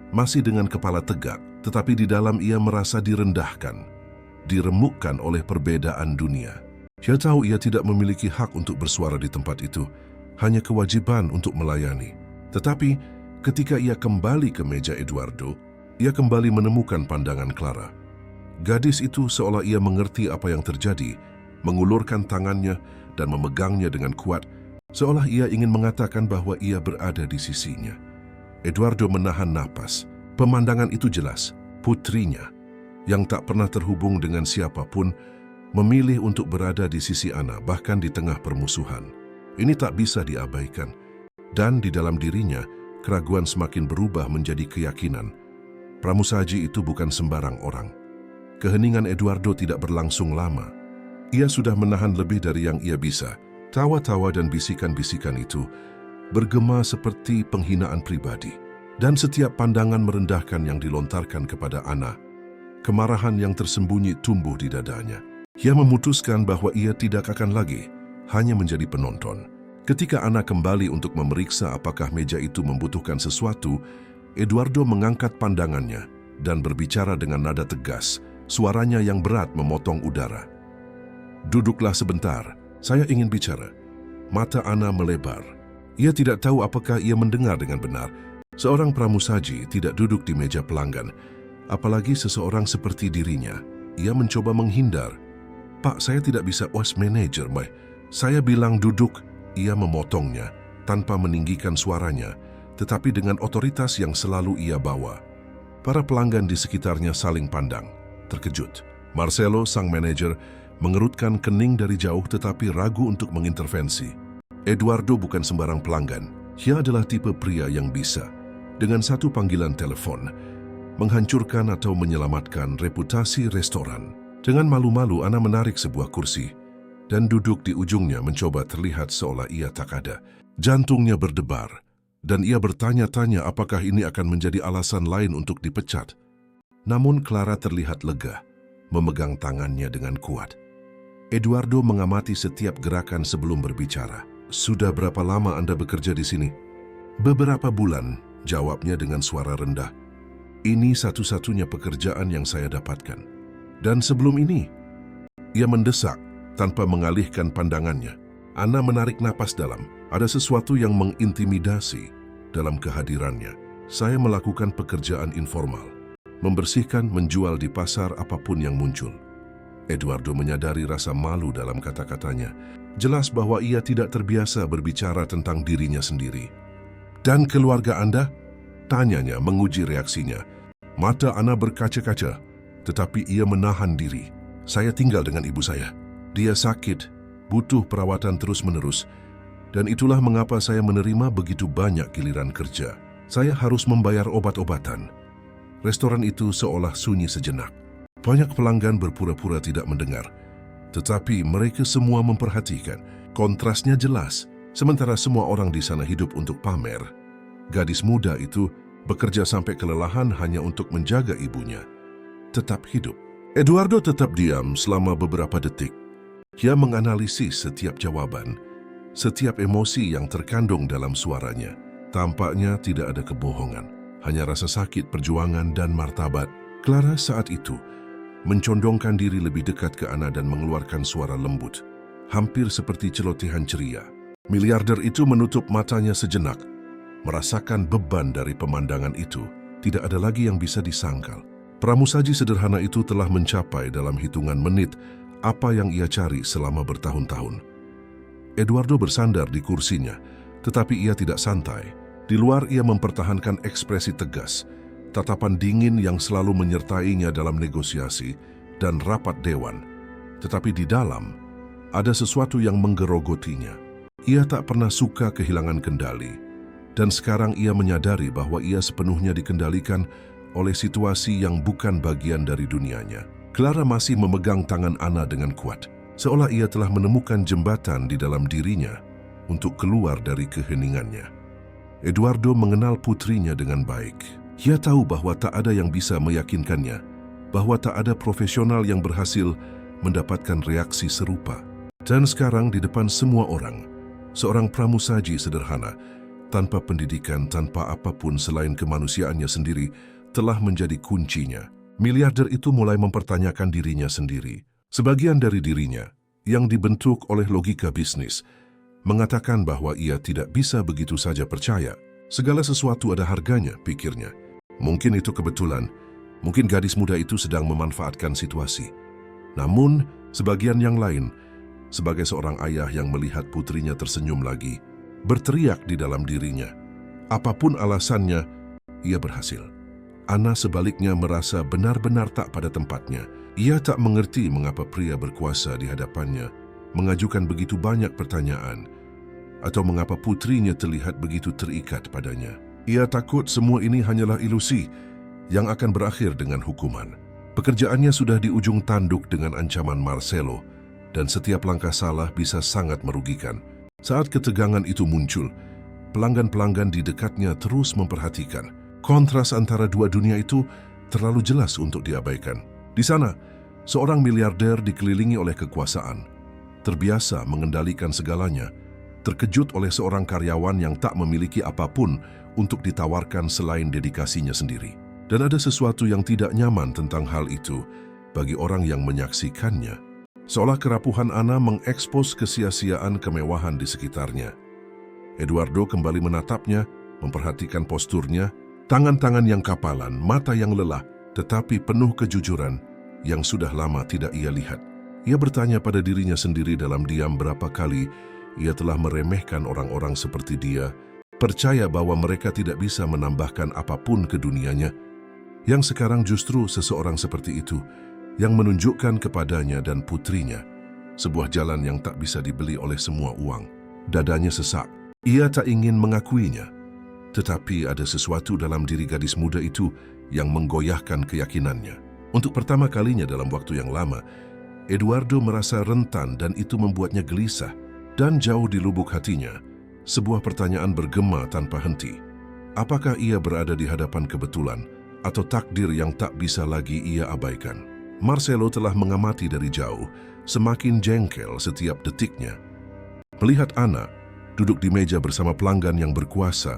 masih dengan kepala tegak, tetapi di dalam ia merasa direndahkan, diremukkan oleh perbedaan dunia. Ia tahu ia tidak memiliki hak untuk bersuara di tempat itu, hanya kewajiban untuk melayani. Tetapi ketika ia kembali ke meja Eduardo, ia kembali menemukan pandangan Clara. Gadis itu seolah ia mengerti apa yang terjadi, mengulurkan tangannya dan memegangnya dengan kuat, seolah ia ingin mengatakan bahwa ia berada di sisinya. Eduardo menahan napas. Pemandangan itu jelas. Putrinya, yang tak pernah terhubung dengan siapapun, memilih untuk berada di sisi Ana, bahkan di tengah permusuhan. Ini tak bisa diabaikan. Dan di dalam dirinya, keraguan semakin berubah menjadi keyakinan. Pramusaji itu bukan sembarang orang. Keheningan Eduardo tidak berlangsung lama. Ia sudah menahan lebih dari yang ia bisa. Tawa-tawa dan bisikan-bisikan itu bergema seperti penghinaan pribadi. Dan setiap pandangan merendahkan yang dilontarkan kepada Ana, kemarahan yang tersembunyi tumbuh di dadanya. Ia memutuskan bahwa ia tidak akan lagi hanya menjadi penonton. Ketika Ana kembali untuk memeriksa apakah meja itu membutuhkan sesuatu, Eduardo mengangkat pandangannya dan berbicara dengan nada tegas, suaranya yang berat memotong udara. "Duduklah sebentar, saya ingin bicara." Mata Ana melebar. Ia tidak tahu apakah ia mendengar dengan benar. Seorang pramusaji tidak duduk di meja pelanggan, apalagi seseorang seperti dirinya. Ia mencoba menghindar. "Pak, saya tidak bisa manager, Mbak. Saya bilang duduk." Ia memotongnya tanpa meninggikan suaranya, tetapi dengan otoritas yang selalu ia bawa. Para pelanggan di sekitarnya saling pandang, terkejut. Marcelo, sang manajer, mengerutkan kening dari jauh tetapi ragu untuk mengintervensi. Eduardo bukan sembarang pelanggan. Ia adalah tipe pria yang bisa, dengan satu panggilan telepon, menghancurkan atau menyelamatkan reputasi restoran. Dengan malu-malu, Ana menarik sebuah kursi dan duduk di ujungnya mencoba terlihat seolah ia tak ada. Jantungnya berdebar, dan ia bertanya-tanya apakah ini akan menjadi alasan lain untuk dipecat. Namun Clara terlihat lega, memegang tangannya dengan kuat. Eduardo mengamati setiap gerakan sebelum berbicara. "Sudah berapa lama Anda bekerja di sini?" "Beberapa bulan," jawabnya dengan suara rendah. "Ini satu-satunya pekerjaan yang saya dapatkan." "Dan sebelum ini?" Ia mendesak tanpa mengalihkan pandangannya. Ana menarik napas dalam. Ada sesuatu yang mengintimidasi dalam kehadirannya. "Saya melakukan pekerjaan informal. Membersihkan, menjual di pasar apapun yang muncul." Eduardo menyadari rasa malu dalam kata-katanya. Jelas bahwa ia tidak terbiasa berbicara tentang dirinya sendiri. "Dan keluarga Anda?" tanyanya menguji reaksinya. Mata Ana berkaca-kaca, tetapi ia menahan diri. "Saya tinggal dengan ibu saya. Dia sakit, butuh perawatan terus-menerus, dan itulah mengapa saya menerima begitu banyak giliran kerja. Saya harus membayar obat-obatan." Restoran itu seolah sunyi sejenak. Banyak pelanggan berpura-pura tidak mendengar, tetapi mereka semua memperhatikan. Kontrasnya jelas, sementara semua orang di sana hidup untuk pamer. Gadis muda itu bekerja sampai kelelahan hanya untuk menjaga ibunya tetap hidup. Eduardo tetap diam selama beberapa detik. Ia menganalisis setiap jawaban, setiap emosi yang terkandung dalam suaranya. Tampaknya tidak ada kebohongan, hanya rasa sakit, perjuangan, dan martabat. Clara saat itu mencondongkan diri lebih dekat ke Ana dan mengeluarkan suara lembut, hampir seperti celotehan ceria. Miliarder itu menutup matanya sejenak, merasakan beban dari pemandangan itu. Tidak ada lagi yang bisa disangkal. Pramusaji sederhana itu telah mencapai dalam hitungan menit apa yang ia cari selama bertahun-tahun. Eduardo bersandar di kursinya, tetapi ia tidak santai. Di luar ia mempertahankan ekspresi tegas, tatapan dingin yang selalu menyertainya dalam negosiasi dan rapat dewan. Tetapi di dalam, ada sesuatu yang menggerogotinya. Ia tak pernah suka kehilangan kendali, dan sekarang ia menyadari bahwa ia sepenuhnya dikendalikan oleh situasi yang bukan bagian dari dunianya. Clara masih memegang tangan Ana dengan kuat, seolah ia telah menemukan jembatan di dalam dirinya untuk keluar dari keheningannya. Eduardo mengenal putrinya dengan baik. Ia tahu bahwa tak ada yang bisa meyakinkannya, bahwa tak ada profesional yang berhasil mendapatkan reaksi serupa. Dan sekarang di depan semua orang, seorang pramusaji sederhana, tanpa pendidikan, tanpa apapun selain kemanusiaannya sendiri, telah menjadi kuncinya. Miliarder itu mulai mempertanyakan dirinya sendiri. Sebagian dari dirinya, yang dibentuk oleh logika bisnis, mengatakan bahwa ia tidak bisa begitu saja percaya. Segala sesuatu ada harganya, pikirnya. Mungkin itu kebetulan, mungkin gadis muda itu sedang memanfaatkan situasi. Namun, sebagian yang lain, sebagai seorang ayah yang melihat putrinya tersenyum lagi, berteriak di dalam dirinya. Apapun alasannya, ia berhasil. Ana sebaliknya merasa benar-benar tak pada tempatnya. Ia tak mengerti mengapa pria berkuasa di hadapannya mengajukan begitu banyak pertanyaan. atau mengapa putrinya terlihat begitu terikat padanya. Ia takut semua ini hanyalah ilusi yang akan berakhir dengan hukuman. Pekerjaannya sudah di ujung tanduk dengan ancaman Marcelo, dan setiap langkah salah bisa sangat merugikan. Saat ketegangan itu muncul, pelanggan-pelanggan di dekatnya terus memperhatikan. Kontras antara dua dunia itu terlalu jelas untuk diabaikan. Di sana, seorang miliarder dikelilingi oleh kekuasaan, terbiasa mengendalikan segalanya, terkejut oleh seorang karyawan yang tak memiliki apapun untuk ditawarkan selain dedikasinya sendiri. Dan ada sesuatu yang tidak nyaman tentang hal itu bagi orang yang menyaksikannya. Seolah kerapuhan Ana mengekspos kesia-siaan kemewahan di sekitarnya. Eduardo kembali menatapnya, memperhatikan posturnya, tangan-tangan yang kapalan, mata yang lelah, tetapi penuh kejujuran yang sudah lama tidak ia lihat. Ia bertanya pada dirinya sendiri dalam diam berapa kali ia telah meremehkan orang-orang seperti dia, percaya bahwa mereka tidak bisa menambahkan apapun ke dunianya, yang sekarang justru seseorang seperti itu yang menunjukkan kepadanya dan putrinya sebuah jalan yang tak bisa dibeli oleh semua uang. Dadanya sesak. Ia tak ingin mengakuinya, tetapi ada sesuatu dalam diri gadis muda itu yang menggoyahkan keyakinannya. Untuk pertama kalinya dalam waktu yang lama, Eduardo merasa rentan dan itu membuatnya gelisah. Dan jauh di lubuk hatinya, sebuah pertanyaan bergema tanpa henti. Apakah ia berada di hadapan kebetulan atau takdir yang tak bisa lagi ia abaikan? Marcelo telah mengamati dari jauh, semakin jengkel setiap detiknya. Melihat Ana duduk di meja bersama pelanggan yang berkuasa,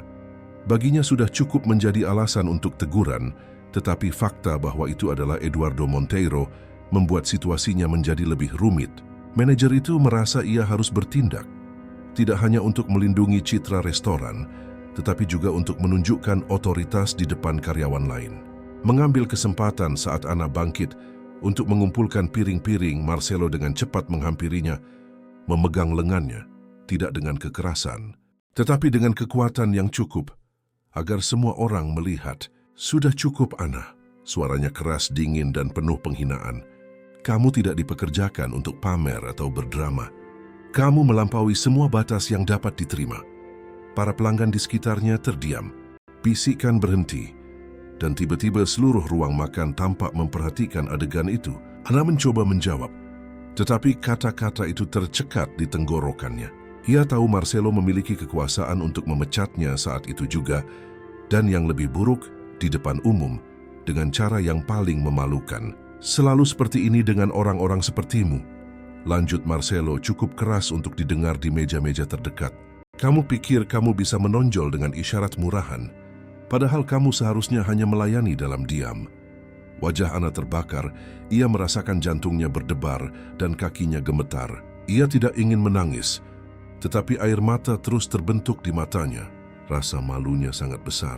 baginya sudah cukup menjadi alasan untuk teguran, tetapi fakta bahwa itu adalah Eduardo Monteiro membuat situasinya menjadi lebih rumit. Manajer itu merasa ia harus bertindak, tidak hanya untuk melindungi citra restoran, tetapi juga untuk menunjukkan otoritas di depan karyawan lain. Mengambil kesempatan saat Ana bangkit untuk mengumpulkan piring-piring, Marcelo dengan cepat menghampirinya, memegang lengannya, tidak dengan kekerasan, tetapi dengan kekuatan yang cukup, agar semua orang melihat. Sudah cukup, Ana. Suaranya keras, dingin, dan penuh penghinaan. Kamu tidak dipekerjakan untuk pamer atau berdrama. Kamu melampaui semua batas yang dapat diterima. Para pelanggan di sekitarnya terdiam. Bisikan berhenti. Dan tiba-tiba seluruh ruang makan tampak memperhatikan adegan itu. Ana mencoba menjawab, tetapi kata-kata itu tercekat di tenggorokannya. Ia tahu Marcelo memiliki kekuasaan untuk memecatnya saat itu juga, dan yang lebih buruk, di depan umum, dengan cara yang paling memalukan. Selalu seperti ini dengan orang-orang sepertimu, lanjut Marcelo cukup keras untuk didengar di meja-meja terdekat. Kamu pikir kamu bisa menonjol dengan isyarat murahan, padahal kamu seharusnya hanya melayani dalam diam. Wajah Ana terbakar, ia merasakan jantungnya berdebar dan kakinya gemetar. Ia tidak ingin menangis, tetapi air mata terus terbentuk di matanya. Rasa malunya sangat besar.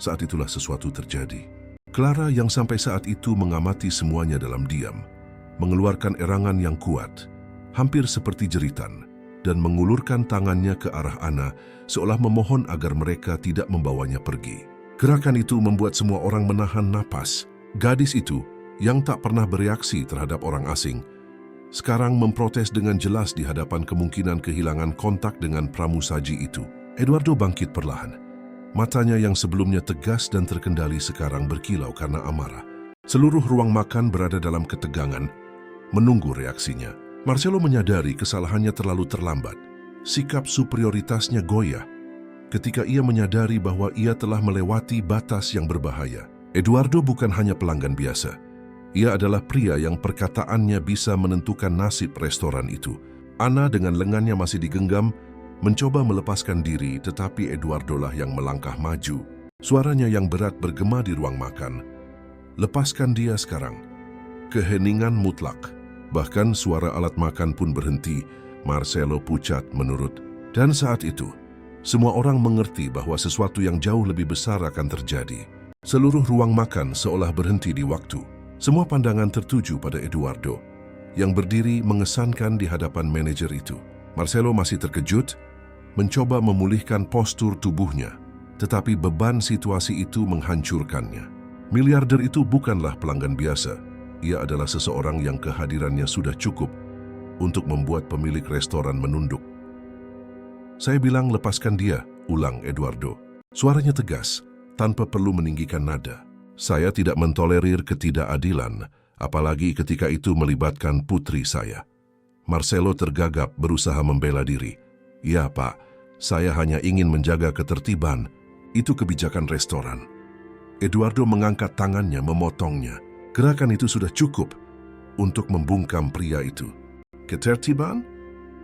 Saat itulah sesuatu terjadi. Clara yang sampai saat itu mengamati semuanya dalam diam, mengeluarkan erangan yang kuat, hampir seperti jeritan, dan mengulurkan tangannya ke arah Ana, seolah memohon agar mereka tidak membawanya pergi. Gerakan itu membuat semua orang menahan napas. Gadis itu, yang tak pernah bereaksi terhadap orang asing, sekarang memprotes dengan jelas di hadapan kemungkinan kehilangan kontak dengan pramusaji itu. Eduardo bangkit perlahan. Matanya yang sebelumnya tegas dan terkendali sekarang berkilau karena amarah. Seluruh ruang makan berada dalam ketegangan, menunggu reaksinya. Marcelo menyadari kesalahannya terlalu terlambat. Sikap superioritasnya goyah ketika ia menyadari bahwa ia telah melewati batas yang berbahaya. Eduardo bukan hanya pelanggan biasa. Ia adalah pria yang perkataannya bisa menentukan nasib restoran itu. Ana dengan lengannya masih digenggam, mencoba melepaskan diri, tetapi Eduardo lah yang melangkah maju. Suaranya yang berat bergema di ruang makan. Lepaskan dia sekarang. Keheningan mutlak. Bahkan suara alat makan pun berhenti. Marcelo pucat menurut. Dan saat itu, semua orang mengerti bahwa sesuatu yang jauh lebih besar akan terjadi. Seluruh ruang makan seolah berhenti di waktu. Semua pandangan tertuju pada Eduardo, yang berdiri mengesankan di hadapan manajer itu. Marcelo masih terkejut, mencoba memulihkan postur tubuhnya, tetapi beban situasi itu menghancurkannya. Miliarder itu bukanlah pelanggan biasa. Ia adalah seseorang yang kehadirannya sudah cukup untuk membuat pemilik restoran menunduk. Saya bilang lepaskan dia, ulang Eduardo. Suaranya tegas, tanpa perlu meninggikan nada. Saya tidak mentolerir ketidakadilan, apalagi ketika itu melibatkan putri saya. Marcelo tergagap berusaha membela diri. Ya Pak, saya hanya ingin menjaga ketertiban. Itu kebijakan restoran. Eduardo mengangkat tangannya memotongnya. Gerakan itu sudah cukup untuk membungkam pria itu. Ketertiban?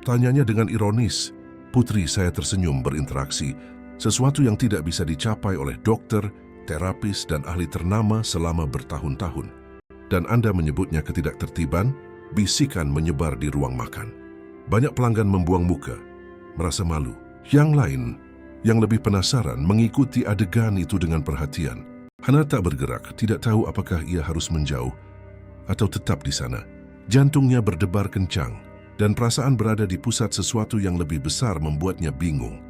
Tanyanya dengan ironis. Putri saya tersenyum berinteraksi, sesuatu yang tidak bisa dicapai oleh dokter, terapis, dan ahli ternama selama bertahun-tahun. Dan Anda menyebutnya ketidaktertiban? Bisikan menyebar di ruang makan. Banyak pelanggan membuang muka, merasa malu. Yang lain, yang lebih penasaran, mengikuti adegan itu dengan perhatian. Hana tak bergerak, tidak tahu apakah ia harus menjauh atau tetap di sana. Jantungnya berdebar kencang, dan perasaan berada di pusat sesuatu yang lebih besar membuatnya bingung.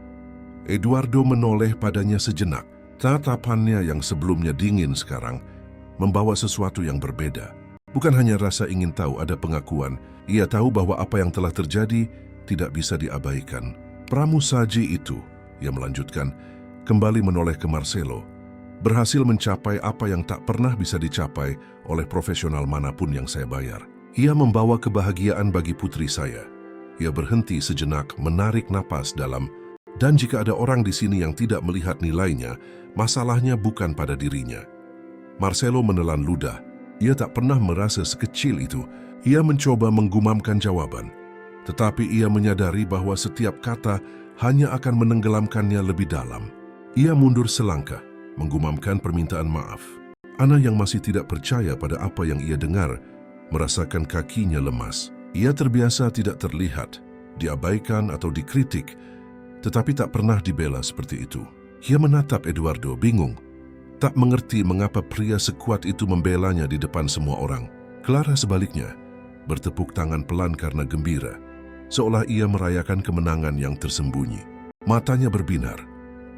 Eduardo menoleh padanya sejenak. Tatapannya yang sebelumnya dingin sekarang membawa sesuatu yang berbeda. Bukan hanya rasa ingin tahu, ada pengakuan. Ia tahu bahwa apa yang telah terjadi tidak bisa diabaikan. Pramusaji itu, ia melanjutkan, kembali menoleh ke Marcelo. Berhasil mencapai apa yang tak pernah bisa dicapai oleh profesional manapun yang saya bayar. Ia membawa kebahagiaan bagi putri saya. Ia berhenti sejenak, menarik napas dalam, dan jika ada orang di sini yang tidak melihat nilainya, masalahnya bukan pada dirinya. Marcelo menelan ludah. Ia tak pernah merasa sekecil itu. Ia mencoba menggumamkan jawaban, tetapi ia menyadari bahwa setiap kata hanya akan menenggelamkannya lebih dalam. Ia mundur selangkah, menggumamkan permintaan maaf. Ana yang masih tidak percaya pada apa yang ia dengar, merasakan kakinya lemas. Ia terbiasa tidak terlihat, diabaikan atau dikritik, tetapi tak pernah dibela seperti itu. Ia menatap Eduardo bingung, tak mengerti mengapa pria sekuat itu membelanya di depan semua orang. Clara sebaliknya, bertepuk tangan pelan karena gembira, seolah ia merayakan kemenangan yang tersembunyi. Matanya berbinar,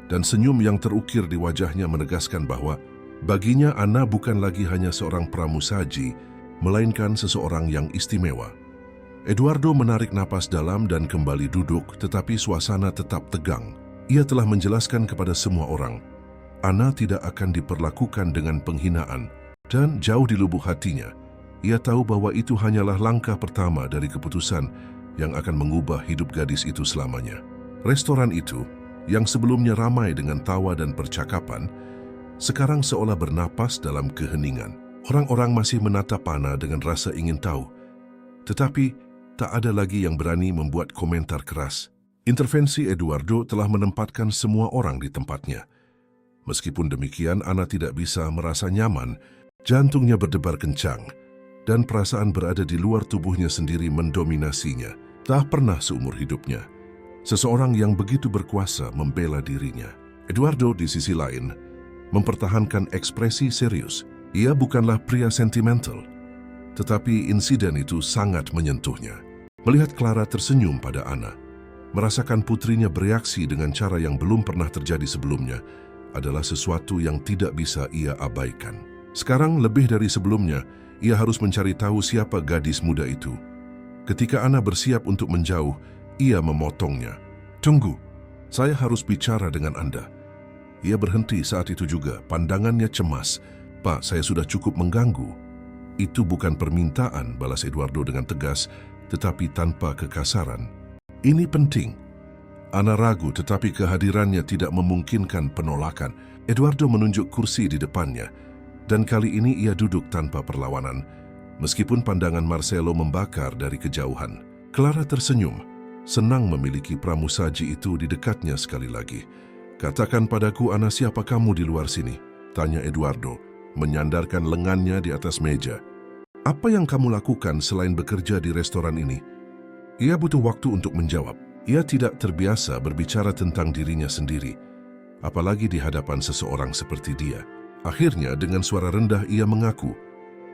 dan senyum yang terukir di wajahnya menegaskan bahwa baginya Ana bukan lagi hanya seorang pramusaji, melainkan seseorang yang istimewa. Eduardo menarik napas dalam dan kembali duduk, tetapi suasana tetap tegang. Ia telah menjelaskan kepada semua orang, Ana tidak akan diperlakukan dengan penghinaan, dan jauh di lubuk hatinya, ia tahu bahwa itu hanyalah langkah pertama dari keputusan yang akan mengubah hidup gadis itu selamanya. Restoran itu, yang sebelumnya ramai dengan tawa dan percakapan, sekarang seolah bernapas dalam keheningan. Orang-orang masih menatap Ana dengan rasa ingin tahu, tetapi tak ada lagi yang berani membuat komentar keras. Intervensi Eduardo telah menempatkan semua orang di tempatnya. Meskipun demikian, Ana tidak bisa merasa nyaman, jantungnya berdebar kencang, dan perasaan berada di luar tubuhnya sendiri mendominasinya. Tak pernah seumur hidupnya seseorang yang begitu berkuasa membela dirinya. Eduardo di sisi lain mempertahankan ekspresi serius. Ia bukanlah pria sentimental, tetapi insiden itu sangat menyentuhnya. Melihat Clara tersenyum pada Ana, merasakan putrinya bereaksi dengan cara yang belum pernah terjadi sebelumnya, adalah sesuatu yang tidak bisa ia abaikan. Sekarang lebih dari sebelumnya, ia harus mencari tahu siapa gadis muda itu. Ketika Ana bersiap untuk menjauh, ia memotongnya. Tunggu, saya harus bicara dengan Anda. Ia berhenti saat itu juga, pandangannya cemas. Pak, saya sudah cukup mengganggu. Itu bukan permintaan, balas Eduardo dengan tegas, tetapi tanpa kekasaran. Ini penting. Ana ragu, tetapi kehadirannya tidak memungkinkan penolakan. Eduardo menunjuk kursi di depannya, dan kali ini ia duduk tanpa perlawanan, meskipun pandangan Marcelo membakar dari kejauhan. Clara tersenyum, senang memiliki pramusaji itu di dekatnya sekali lagi. Katakan padaku, Ana, siapa kamu di luar sini? Tanya Eduardo, menyandarkan lengannya di atas meja. Apa yang kamu lakukan selain bekerja di restoran ini? Ia butuh waktu untuk menjawab. Ia tidak terbiasa berbicara tentang dirinya sendiri, apalagi di hadapan seseorang seperti dia. Akhirnya dengan suara rendah ia mengaku,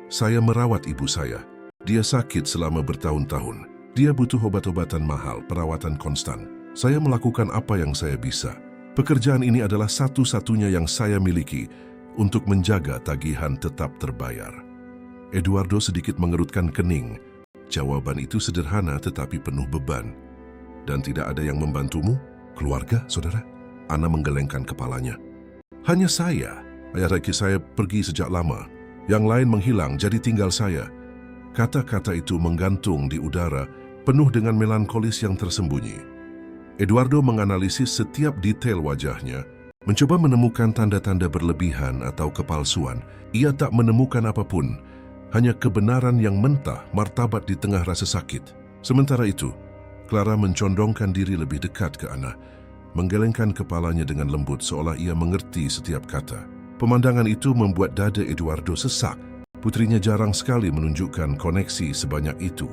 saya merawat ibu saya. Dia sakit selama bertahun-tahun. Dia butuh obat-obatan mahal, perawatan konstan. Saya melakukan apa yang saya bisa. Pekerjaan ini adalah satu-satunya yang saya miliki untuk menjaga tagihan tetap terbayar. Eduardo sedikit mengerutkan kening. Jawaban itu sederhana tetapi penuh beban. Dan tidak ada yang membantumu? Keluarga, saudara? Ana menggelengkan kepalanya. Hanya saya. Ayah Reki saya pergi sejak lama. Yang lain menghilang, jadi tinggal saya. Kata-kata itu menggantung di udara, penuh dengan melankolis yang tersembunyi. Eduardo menganalisis setiap detail wajahnya, mencoba menemukan tanda-tanda berlebihan atau kepalsuan. Ia tak menemukan apapun, hanya kebenaran yang mentah, martabat di tengah rasa sakit. Sementara itu, Clara mencondongkan diri lebih dekat ke Ana, menggelengkan kepalanya dengan lembut seolah ia mengerti setiap kata. Pemandangan itu membuat dada Eduardo sesak. Putrinya jarang sekali menunjukkan koneksi sebanyak itu.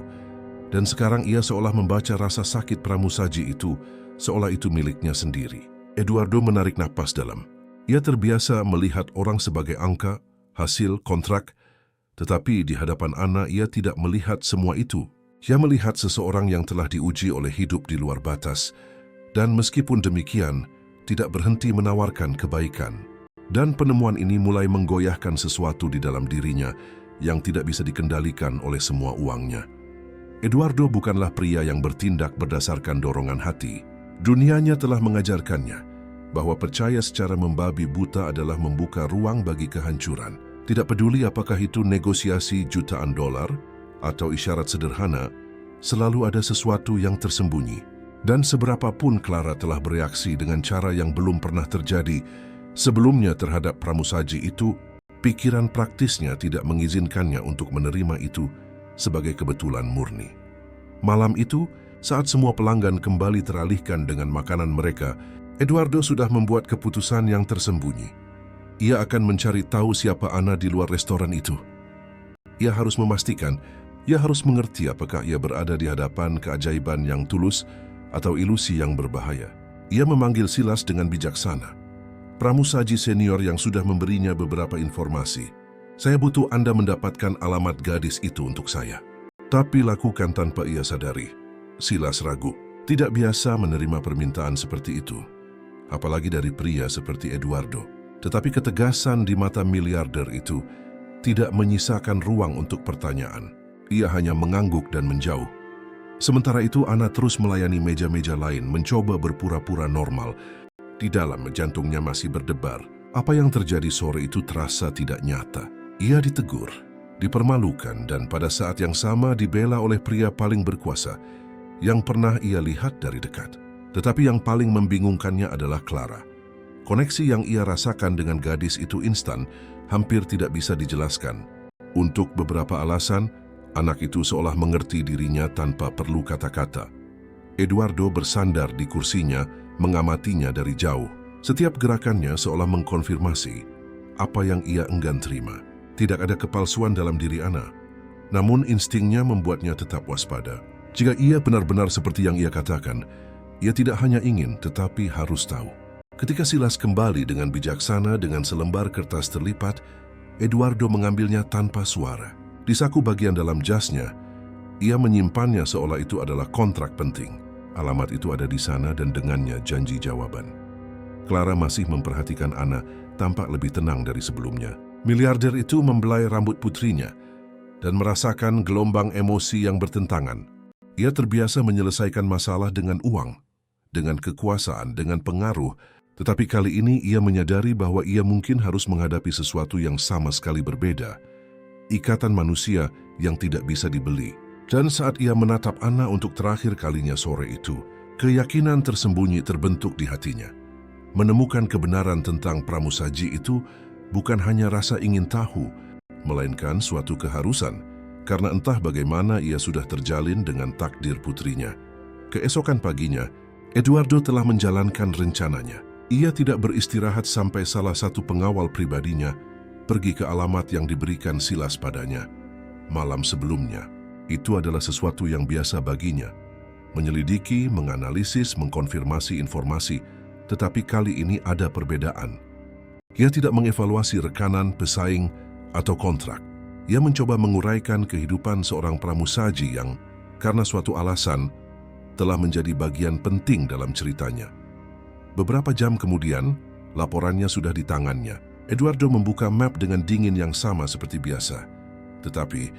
Dan sekarang ia seolah membaca rasa sakit pramusaji itu, seolah itu miliknya sendiri. Eduardo menarik napas dalam. Ia terbiasa melihat orang sebagai angka, hasil, kontrak, tetapi di hadapan Ana ia tidak melihat semua itu. Ia melihat seseorang yang telah diuji oleh hidup di luar batas, dan meskipun demikian, tidak berhenti menawarkan kebaikan. Dan penemuan ini mulai menggoyahkan sesuatu di dalam dirinya yang tidak bisa dikendalikan oleh semua uangnya. Eduardo bukanlah pria yang bertindak berdasarkan dorongan hati. Dunianya telah mengajarkannya bahwa percaya secara membabi buta adalah membuka ruang bagi kehancuran. Tidak peduli apakah itu negosiasi jutaan dolar atau isyarat sederhana, selalu ada sesuatu yang tersembunyi. Dan seberapapun Clara telah bereaksi dengan cara yang belum pernah terjadi sebelumnya terhadap pramusaji itu, pikiran praktisnya tidak mengizinkannya untuk menerima itu sebagai kebetulan murni. Malam itu, saat semua pelanggan kembali teralihkan dengan makanan mereka, Eduardo sudah membuat keputusan yang tersembunyi. Ia akan mencari tahu siapa Ana di luar restoran itu. Ia harus memastikan, ia harus mengerti apakah ia berada di hadapan keajaiban yang tulus atau ilusi yang berbahaya. Ia memanggil Silas dengan bijaksana. Pramusaji senior yang sudah memberinya beberapa informasi. Saya butuh Anda mendapatkan alamat gadis itu untuk saya. Tapi lakukan tanpa ia sadari. Silas ragu. Tidak biasa menerima permintaan seperti itu. Apalagi dari pria seperti Eduardo. Tetapi ketegasan di mata miliarder itu tidak menyisakan ruang untuk pertanyaan. Ia hanya mengangguk dan menjauh. Sementara itu, Ana terus melayani meja-meja lain, mencoba berpura-pura normal. Di dalam jantungnya masih berdebar. Apa yang terjadi sore itu terasa tidak nyata. Ia ditegur, dipermalukan, dan pada saat yang sama dibela oleh pria paling berkuasa yang pernah ia lihat dari dekat. Tetapi yang paling membingungkannya adalah Clara. Koneksi yang ia rasakan dengan gadis itu instan, hampir tidak bisa dijelaskan. Untuk beberapa alasan, anak itu seolah mengerti dirinya tanpa perlu kata-kata. Eduardo bersandar di kursinya, mengamatinya dari jauh. Setiap gerakannya seolah mengkonfirmasi apa yang ia enggan terima. Tidak ada kepalsuan dalam diri Ana. Namun instingnya membuatnya tetap waspada. Jika ia benar-benar seperti yang ia katakan, ia tidak hanya ingin tetapi harus tahu. Ketika Silas kembali dengan bijaksana dengan selembar kertas terlipat, Eduardo mengambilnya tanpa suara. Di saku bagian dalam jasnya, ia menyimpannya seolah itu adalah kontrak penting. Alamat itu ada di sana dan dengannya janji jawaban. Clara masih memperhatikan Ana, tampak lebih tenang dari sebelumnya. Miliarder itu membelai rambut putrinya dan merasakan gelombang emosi yang bertentangan. Ia terbiasa menyelesaikan masalah dengan uang, dengan kekuasaan, dengan pengaruh, tetapi kali ini ia menyadari bahwa ia mungkin harus menghadapi sesuatu yang sama sekali berbeda. Ikatan manusia yang tidak bisa dibeli. Dan saat ia menatap Ana untuk terakhir kalinya sore itu, keyakinan tersembunyi terbentuk di hatinya. Menemukan kebenaran tentang pramusaji itu bukan hanya rasa ingin tahu, melainkan suatu keharusan, karena entah bagaimana ia sudah terjalin dengan takdir putrinya. Keesokan paginya, Eduardo telah menjalankan rencananya. Ia tidak beristirahat sampai salah satu pengawal pribadinya pergi ke alamat yang diberikan Silas padanya. Malam sebelumnya, itu adalah sesuatu yang biasa baginya. Menyelidiki, menganalisis, mengkonfirmasi informasi, tetapi kali ini ada perbedaan. Ia tidak mengevaluasi rekanan, pesaing, atau kontrak. Ia mencoba menguraikan kehidupan seorang pramusaji yang, karena suatu alasan, telah menjadi bagian penting dalam ceritanya. Beberapa jam kemudian, laporannya sudah di tangannya. Eduardo membuka map dengan dingin yang sama seperti biasa. Tetapi,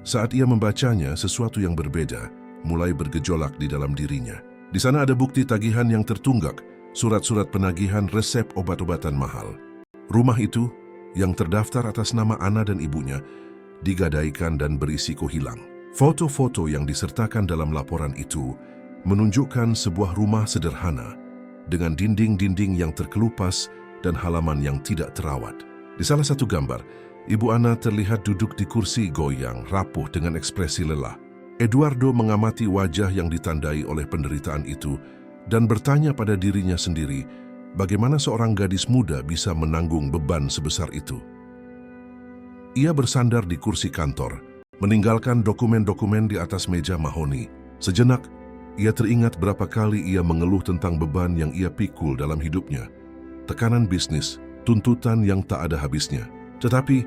saat ia membacanya, sesuatu yang berbeda mulai bergejolak di dalam dirinya. Di sana ada bukti tagihan yang tertunggak, surat-surat penagihan resep obat-obatan mahal. Rumah itu, yang terdaftar atas nama Ana dan ibunya, digadaikan dan berisiko hilang. Foto-foto yang disertakan dalam laporan itu menunjukkan sebuah rumah sederhana dengan dinding-dinding yang terkelupas dan halaman yang tidak terawat. Di salah satu gambar, Ibu Ana terlihat duduk di kursi goyang, rapuh dengan ekspresi lelah. Eduardo mengamati wajah yang ditandai oleh penderitaan itu dan bertanya pada dirinya sendiri, bagaimana seorang gadis muda bisa menanggung beban sebesar itu. Ia bersandar di kursi kantor, meninggalkan dokumen-dokumen di atas meja mahoni. Sejenak, ia teringat berapa kali ia mengeluh tentang beban yang ia pikul dalam hidupnya. Tekanan bisnis, tuntutan yang tak ada habisnya. Tetapi,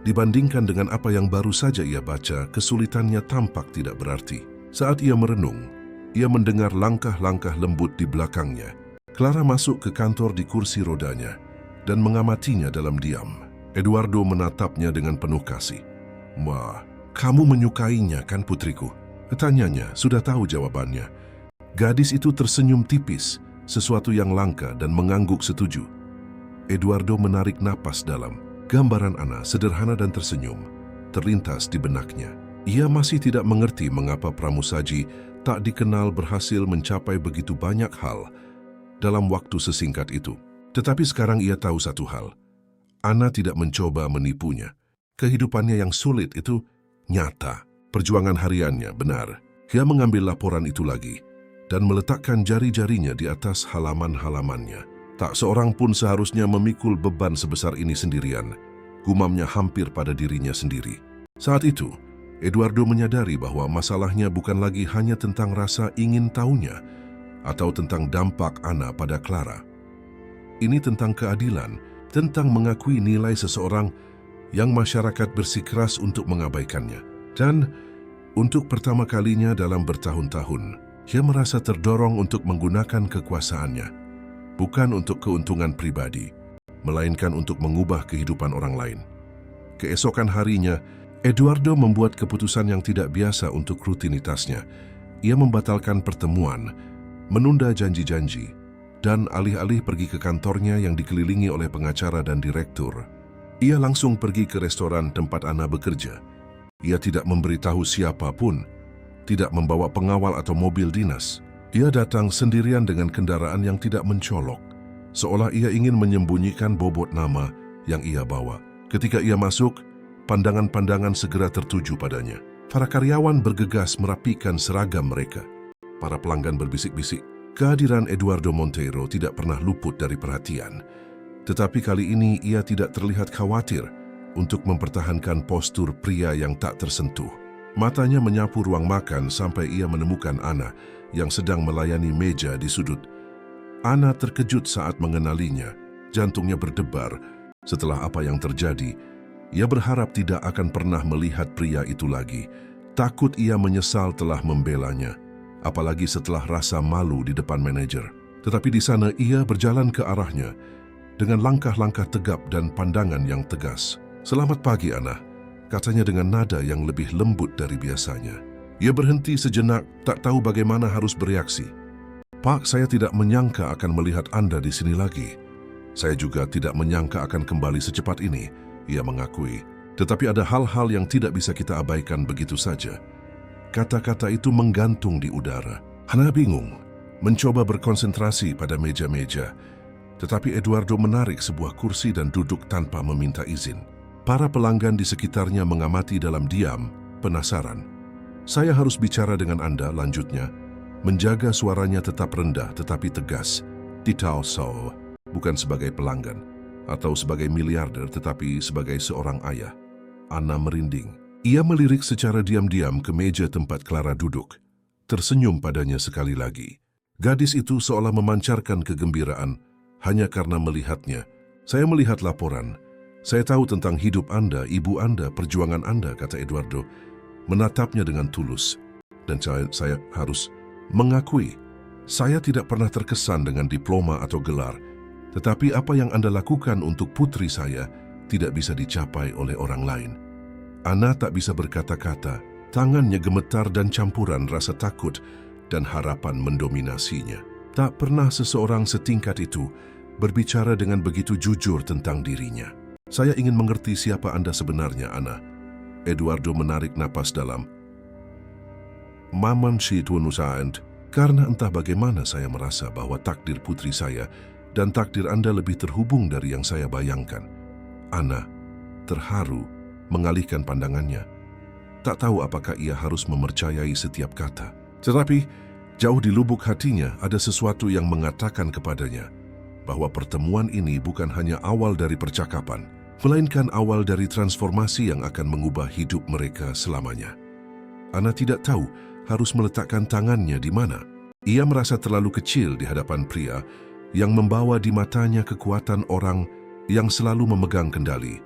dibandingkan dengan apa yang baru saja ia baca, kesulitannya tampak tidak berarti. Saat ia merenung, ia mendengar langkah-langkah lembut di belakangnya. Clara masuk ke kantor di kursi rodanya dan mengamatinya dalam diam. Eduardo menatapnya dengan penuh kasih. "Wah, kamu menyukainya kan putriku?" Tanyanya, sudah tahu jawabannya. Gadis itu tersenyum tipis, sesuatu yang langka dan mengangguk setuju. Eduardo menarik napas dalam. Gambaran Ana, sederhana dan tersenyum, terlintas di benaknya. Ia masih tidak mengerti mengapa pramusaji tak dikenal berhasil mencapai begitu banyak hal dalam waktu sesingkat itu. Tetapi sekarang ia tahu satu hal. Ana tidak mencoba menipunya. Kehidupannya yang sulit itu nyata. Perjuangan hariannya benar. Ia mengambil laporan itu lagi dan meletakkan jari-jarinya di atas halaman-halamannya. Tak seorang pun seharusnya memikul beban sebesar ini sendirian. Gumamnya hampir pada dirinya sendiri. Saat itu, Eduardo menyadari bahwa masalahnya bukan lagi hanya tentang rasa ingin tahunya atau tentang dampak Ana pada Clara. Ini tentang keadilan, tentang mengakui nilai seseorang yang masyarakat bersikeras untuk mengabaikannya. Dan untuk pertama kalinya dalam bertahun-tahun, ia merasa terdorong untuk menggunakan kekuasaannya, bukan untuk keuntungan pribadi, melainkan untuk mengubah kehidupan orang lain. Keesokan harinya, Eduardo membuat keputusan yang tidak biasa untuk rutinitasnya. Ia membatalkan pertemuan, menunda janji-janji, dan alih-alih pergi ke kantornya yang dikelilingi oleh pengacara dan direktur, ia langsung pergi ke restoran tempat Ana bekerja. Ia tidak memberitahu siapapun, tidak membawa pengawal atau mobil dinas. Ia datang sendirian dengan kendaraan yang tidak mencolok, seolah ia ingin menyembunyikan bobot nama yang ia bawa. Ketika ia masuk, pandangan-pandangan segera tertuju padanya. Para karyawan bergegas merapikan seragam mereka. Para pelanggan berbisik-bisik. Kehadiran Eduardo Monteiro tidak pernah luput dari perhatian. Tetapi kali ini ia tidak terlihat khawatir untuk mempertahankan postur pria yang tak tersentuh. Matanya menyapu ruang makan sampai ia menemukan Ana yang sedang melayani meja di sudut. Ana terkejut saat mengenalinya. Jantungnya berdebar. Setelah apa yang terjadi, ia berharap tidak akan pernah melihat pria itu lagi. Takut ia menyesal telah membelanya, apalagi setelah rasa malu di depan manajer. Tetapi di sana ia berjalan ke arahnya dengan langkah-langkah tegap dan pandangan yang tegas. "Selamat pagi, Ana," katanya dengan nada yang lebih lembut dari biasanya. Ia berhenti sejenak, tak tahu bagaimana harus bereaksi. "Pak, saya tidak menyangka akan melihat Anda di sini lagi. Saya juga tidak menyangka akan kembali secepat ini," ia mengakui. "Tetapi ada hal-hal yang tidak bisa kita abaikan begitu saja." Kata-kata itu menggantung di udara. Ana bingung, mencoba berkonsentrasi pada meja-meja. Tetapi Eduardo menarik sebuah kursi dan duduk tanpa meminta izin. Para pelanggan di sekitarnya mengamati dalam diam, penasaran. "Saya harus bicara dengan Anda," lanjutnya. Menjaga suaranya tetap rendah tetapi tegas. "Titao So, bukan sebagai pelanggan atau sebagai miliarder tetapi sebagai seorang ayah." Ana merinding. Ia melirik secara diam-diam ke meja tempat Clara duduk. Tersenyum padanya sekali lagi. Gadis itu seolah memancarkan kegembiraan hanya karena melihatnya. "Saya melihat laporan. Saya tahu tentang hidup Anda, ibu Anda, perjuangan Anda," kata Eduardo, menatapnya dengan tulus. "Dan saya harus mengakui, saya tidak pernah terkesan dengan diploma atau gelar. Tetapi apa yang Anda lakukan untuk putri saya tidak bisa dicapai oleh orang lain." Ana tak bisa berkata-kata. Tangannya gemetar dan campuran rasa takut dan harapan mendominasinya. Tak pernah seseorang setingkat itu berbicara dengan begitu jujur tentang dirinya. Saya ingin mengerti siapa Anda sebenarnya, Ana. Eduardo menarik napas dalam. Maman si tunusaend, karena entah bagaimana saya merasa bahwa takdir putri saya dan takdir Anda lebih terhubung dari yang saya bayangkan. Ana, terharu, mengalihkan pandangannya. Tak tahu apakah ia harus mempercayai setiap kata. Tetapi, jauh di lubuk hatinya ada sesuatu yang mengatakan kepadanya bahwa pertemuan ini bukan hanya awal dari percakapan, melainkan awal dari transformasi yang akan mengubah hidup mereka selamanya. Ana tidak tahu harus meletakkan tangannya di mana. Ia merasa terlalu kecil di hadapan pria yang membawa di matanya kekuatan orang yang selalu memegang kendali.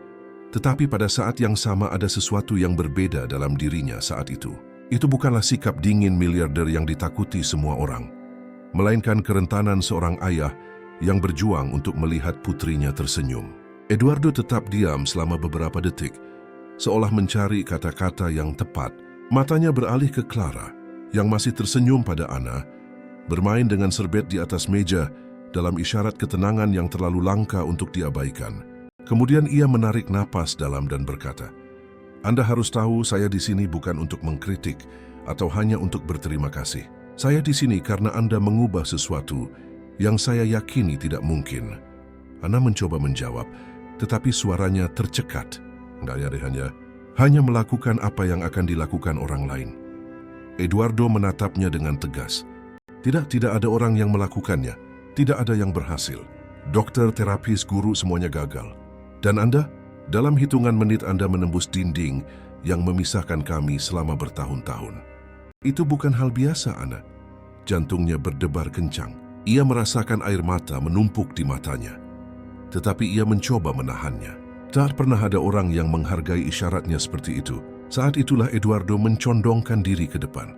Tetapi pada saat yang sama ada sesuatu yang berbeda dalam dirinya saat itu. Itu bukanlah sikap dingin miliarder yang ditakuti semua orang, melainkan kerentanan seorang ayah yang berjuang untuk melihat putrinya tersenyum. Eduardo tetap diam selama beberapa detik, seolah mencari kata-kata yang tepat. Matanya beralih ke Clara, yang masih tersenyum pada Ana, bermain dengan serbet di atas meja dalam isyarat ketenangan yang terlalu langka untuk diabaikan. Kemudian ia menarik napas dalam dan berkata, Anda harus tahu saya di sini bukan untuk mengkritik atau hanya untuk berterima kasih. Saya di sini karena Anda mengubah sesuatu yang saya yakini tidak mungkin. Ana mencoba menjawab, tetapi suaranya tercekat. Hanya melakukan apa yang akan dilakukan orang lain. Eduardo menatapnya dengan tegas. Tidak ada orang yang melakukannya. Tidak ada yang berhasil. Dokter, terapis, guru, semuanya gagal. Dan Anda? Dalam hitungan menit Anda menembus dinding yang memisahkan kami selama bertahun-tahun. Itu bukan hal biasa, Ana. Jantungnya berdebar kencang. Ia merasakan air mata menumpuk di matanya. Tetapi ia mencoba menahannya. Tak pernah ada orang yang menghargai isyaratnya seperti itu. Saat itulah Eduardo mencondongkan diri ke depan,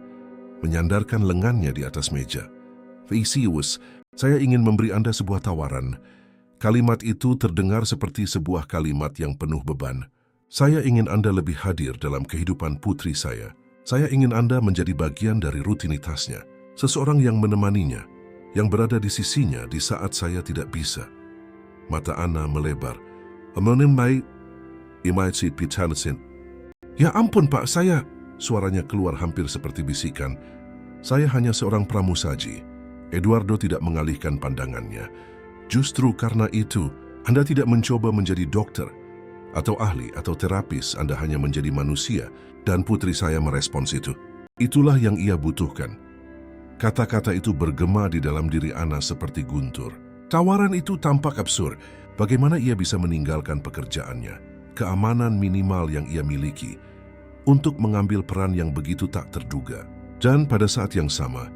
menyandarkan lengannya di atas meja. Theseus, saya ingin memberi Anda sebuah tawaran. Kalimat itu terdengar seperti sebuah kalimat yang penuh beban. Saya ingin Anda lebih hadir dalam kehidupan putri saya. Saya ingin Anda menjadi bagian dari rutinitasnya. Seseorang yang menemaninya, yang berada di sisinya di saat saya tidak bisa. Mata Ana melebar. Ya ampun Pak, saya... Suaranya keluar hampir seperti bisikan. Saya hanya seorang pramusaji. Eduardo tidak mengalihkan pandangannya. Justru karena itu, Anda tidak mencoba menjadi dokter, atau ahli, atau terapis. Anda hanya menjadi manusia, dan putri saya merespons itu. Itulah yang ia butuhkan. Kata-kata itu bergema di dalam diri Ana seperti guntur. Tawaran itu tampak absurd. Bagaimana ia bisa meninggalkan pekerjaannya, keamanan minimal yang ia miliki, untuk mengambil peran yang begitu tak terduga. Dan pada saat yang sama,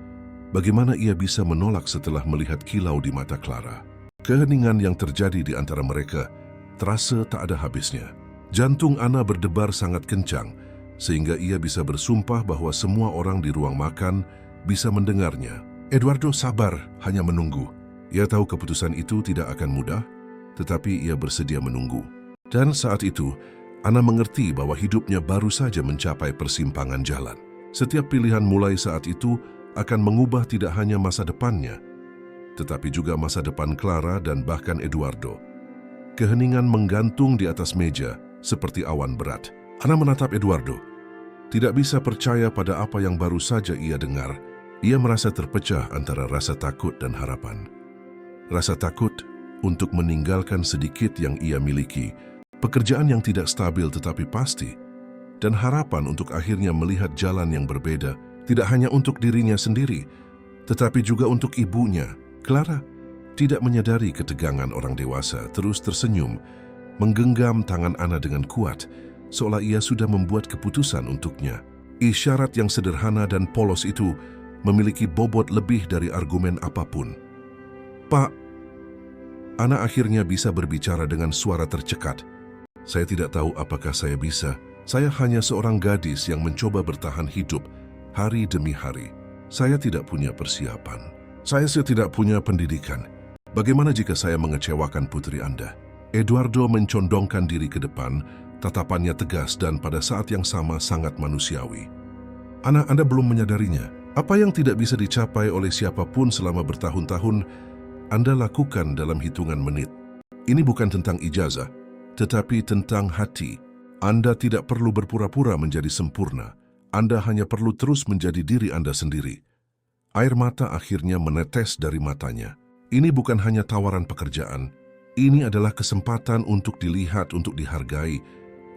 bagaimana ia bisa menolak setelah melihat kilau di mata Clara. Keheningan yang terjadi di antara mereka terasa tak ada habisnya. Jantung Ana berdebar sangat kencang, sehingga ia bisa bersumpah bahwa semua orang di ruang makan bisa mendengarnya. Eduardo sabar, hanya menunggu. Ia tahu keputusan itu tidak akan mudah, tetapi ia bersedia menunggu. Dan saat itu, Ana mengerti bahwa hidupnya baru saja mencapai persimpangan jalan. Setiap pilihan mulai saat itu akan mengubah tidak hanya masa depannya, tetapi juga masa depan Clara dan bahkan Eduardo. Keheningan menggantung di atas meja seperti awan berat. Ana menatap Eduardo. Tidak bisa percaya pada apa yang baru saja ia dengar. Ia merasa terpecah antara rasa takut dan harapan. Rasa takut untuk meninggalkan sedikit yang ia miliki, pekerjaan yang tidak stabil tetapi pasti, dan harapan untuk akhirnya melihat jalan yang berbeda, tidak hanya untuk dirinya sendiri, tetapi juga untuk ibunya. Clara tidak menyadari ketegangan orang dewasa, terus tersenyum, menggenggam tangan Ana dengan kuat, seolah ia sudah membuat keputusan untuknya. Isyarat yang sederhana dan polos itu memiliki bobot lebih dari argumen apapun. Pak, Ana akhirnya bisa berbicara dengan suara tercekat. Saya tidak tahu apakah saya bisa. Saya hanya seorang gadis yang mencoba bertahan hidup hari demi hari. Saya tidak punya persiapan. Saya tidak punya pendidikan. Bagaimana jika saya mengecewakan putri Anda? Eduardo mencondongkan diri ke depan, tatapannya tegas dan pada saat yang sama sangat manusiawi. Anda belum menyadarinya. Apa yang tidak bisa dicapai oleh siapapun selama bertahun-tahun, Anda lakukan dalam hitungan menit. Ini bukan tentang ijazah, tetapi tentang hati. Anda tidak perlu berpura-pura menjadi sempurna. Anda hanya perlu terus menjadi diri Anda sendiri. Air mata akhirnya menetes dari matanya. Ini bukan hanya tawaran pekerjaan. Ini adalah kesempatan untuk dilihat, untuk dihargai,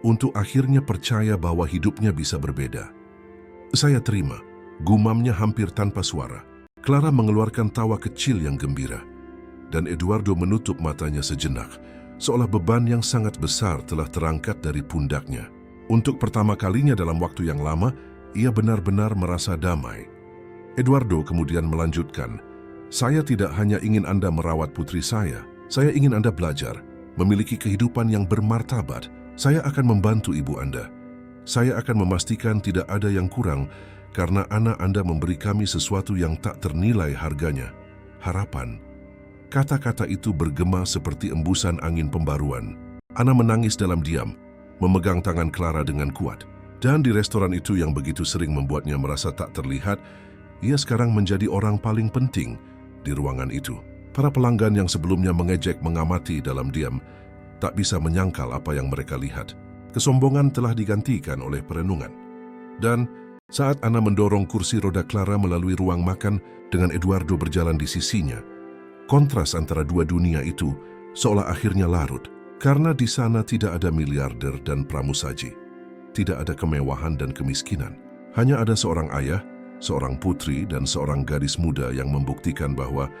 untuk akhirnya percaya bahwa hidupnya bisa berbeda. Saya terima, gumamnya hampir tanpa suara. Clara mengeluarkan tawa kecil yang gembira. Dan Eduardo menutup matanya sejenak, seolah beban yang sangat besar telah terangkat dari pundaknya. Untuk pertama kalinya dalam waktu yang lama, ia benar-benar merasa damai. Eduardo kemudian melanjutkan, "Saya tidak hanya ingin Anda merawat putri saya ingin Anda belajar, memiliki kehidupan yang bermartabat. Saya akan membantu ibu Anda. Saya akan memastikan tidak ada yang kurang, karena anak Anda memberi kami sesuatu yang tak ternilai harganya. Harapan." Kata-kata itu bergema seperti embusan angin pembaruan. Ana menangis dalam diam, memegang tangan Clara dengan kuat. Dan di restoran itu yang begitu sering membuatnya merasa tak terlihat, ia sekarang menjadi orang paling penting di ruangan itu. Para pelanggan yang sebelumnya mengejek mengamati dalam diam, tak bisa menyangkal apa yang mereka lihat. Kesombongan telah digantikan oleh perenungan. Dan saat Ana mendorong kursi roda Clara melalui ruang makan dengan Eduardo berjalan di sisinya, kontras antara dua dunia itu seolah akhirnya larut. Karena di sana tidak ada miliarder dan pramusaji. Tidak ada kemewahan dan kemiskinan. Hanya ada seorang ayah, seorang putri, dan seorang gadis muda yang membuktikan bahwa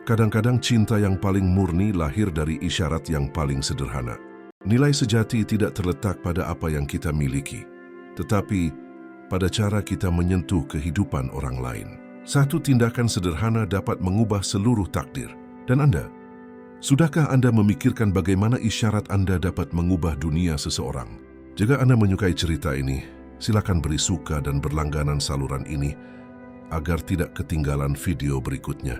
kadang-kadang cinta yang paling murni lahir dari isyarat yang paling sederhana. Nilai sejati tidak terletak pada apa yang kita miliki, tetapi pada cara kita menyentuh kehidupan orang lain. Satu tindakan sederhana dapat mengubah seluruh takdir. Dan Anda, sudahkah Anda memikirkan bagaimana isyarat Anda dapat mengubah dunia seseorang? Jika Anda menyukai cerita ini, silakan beri suka dan berlangganan saluran ini agar tidak ketinggalan video berikutnya.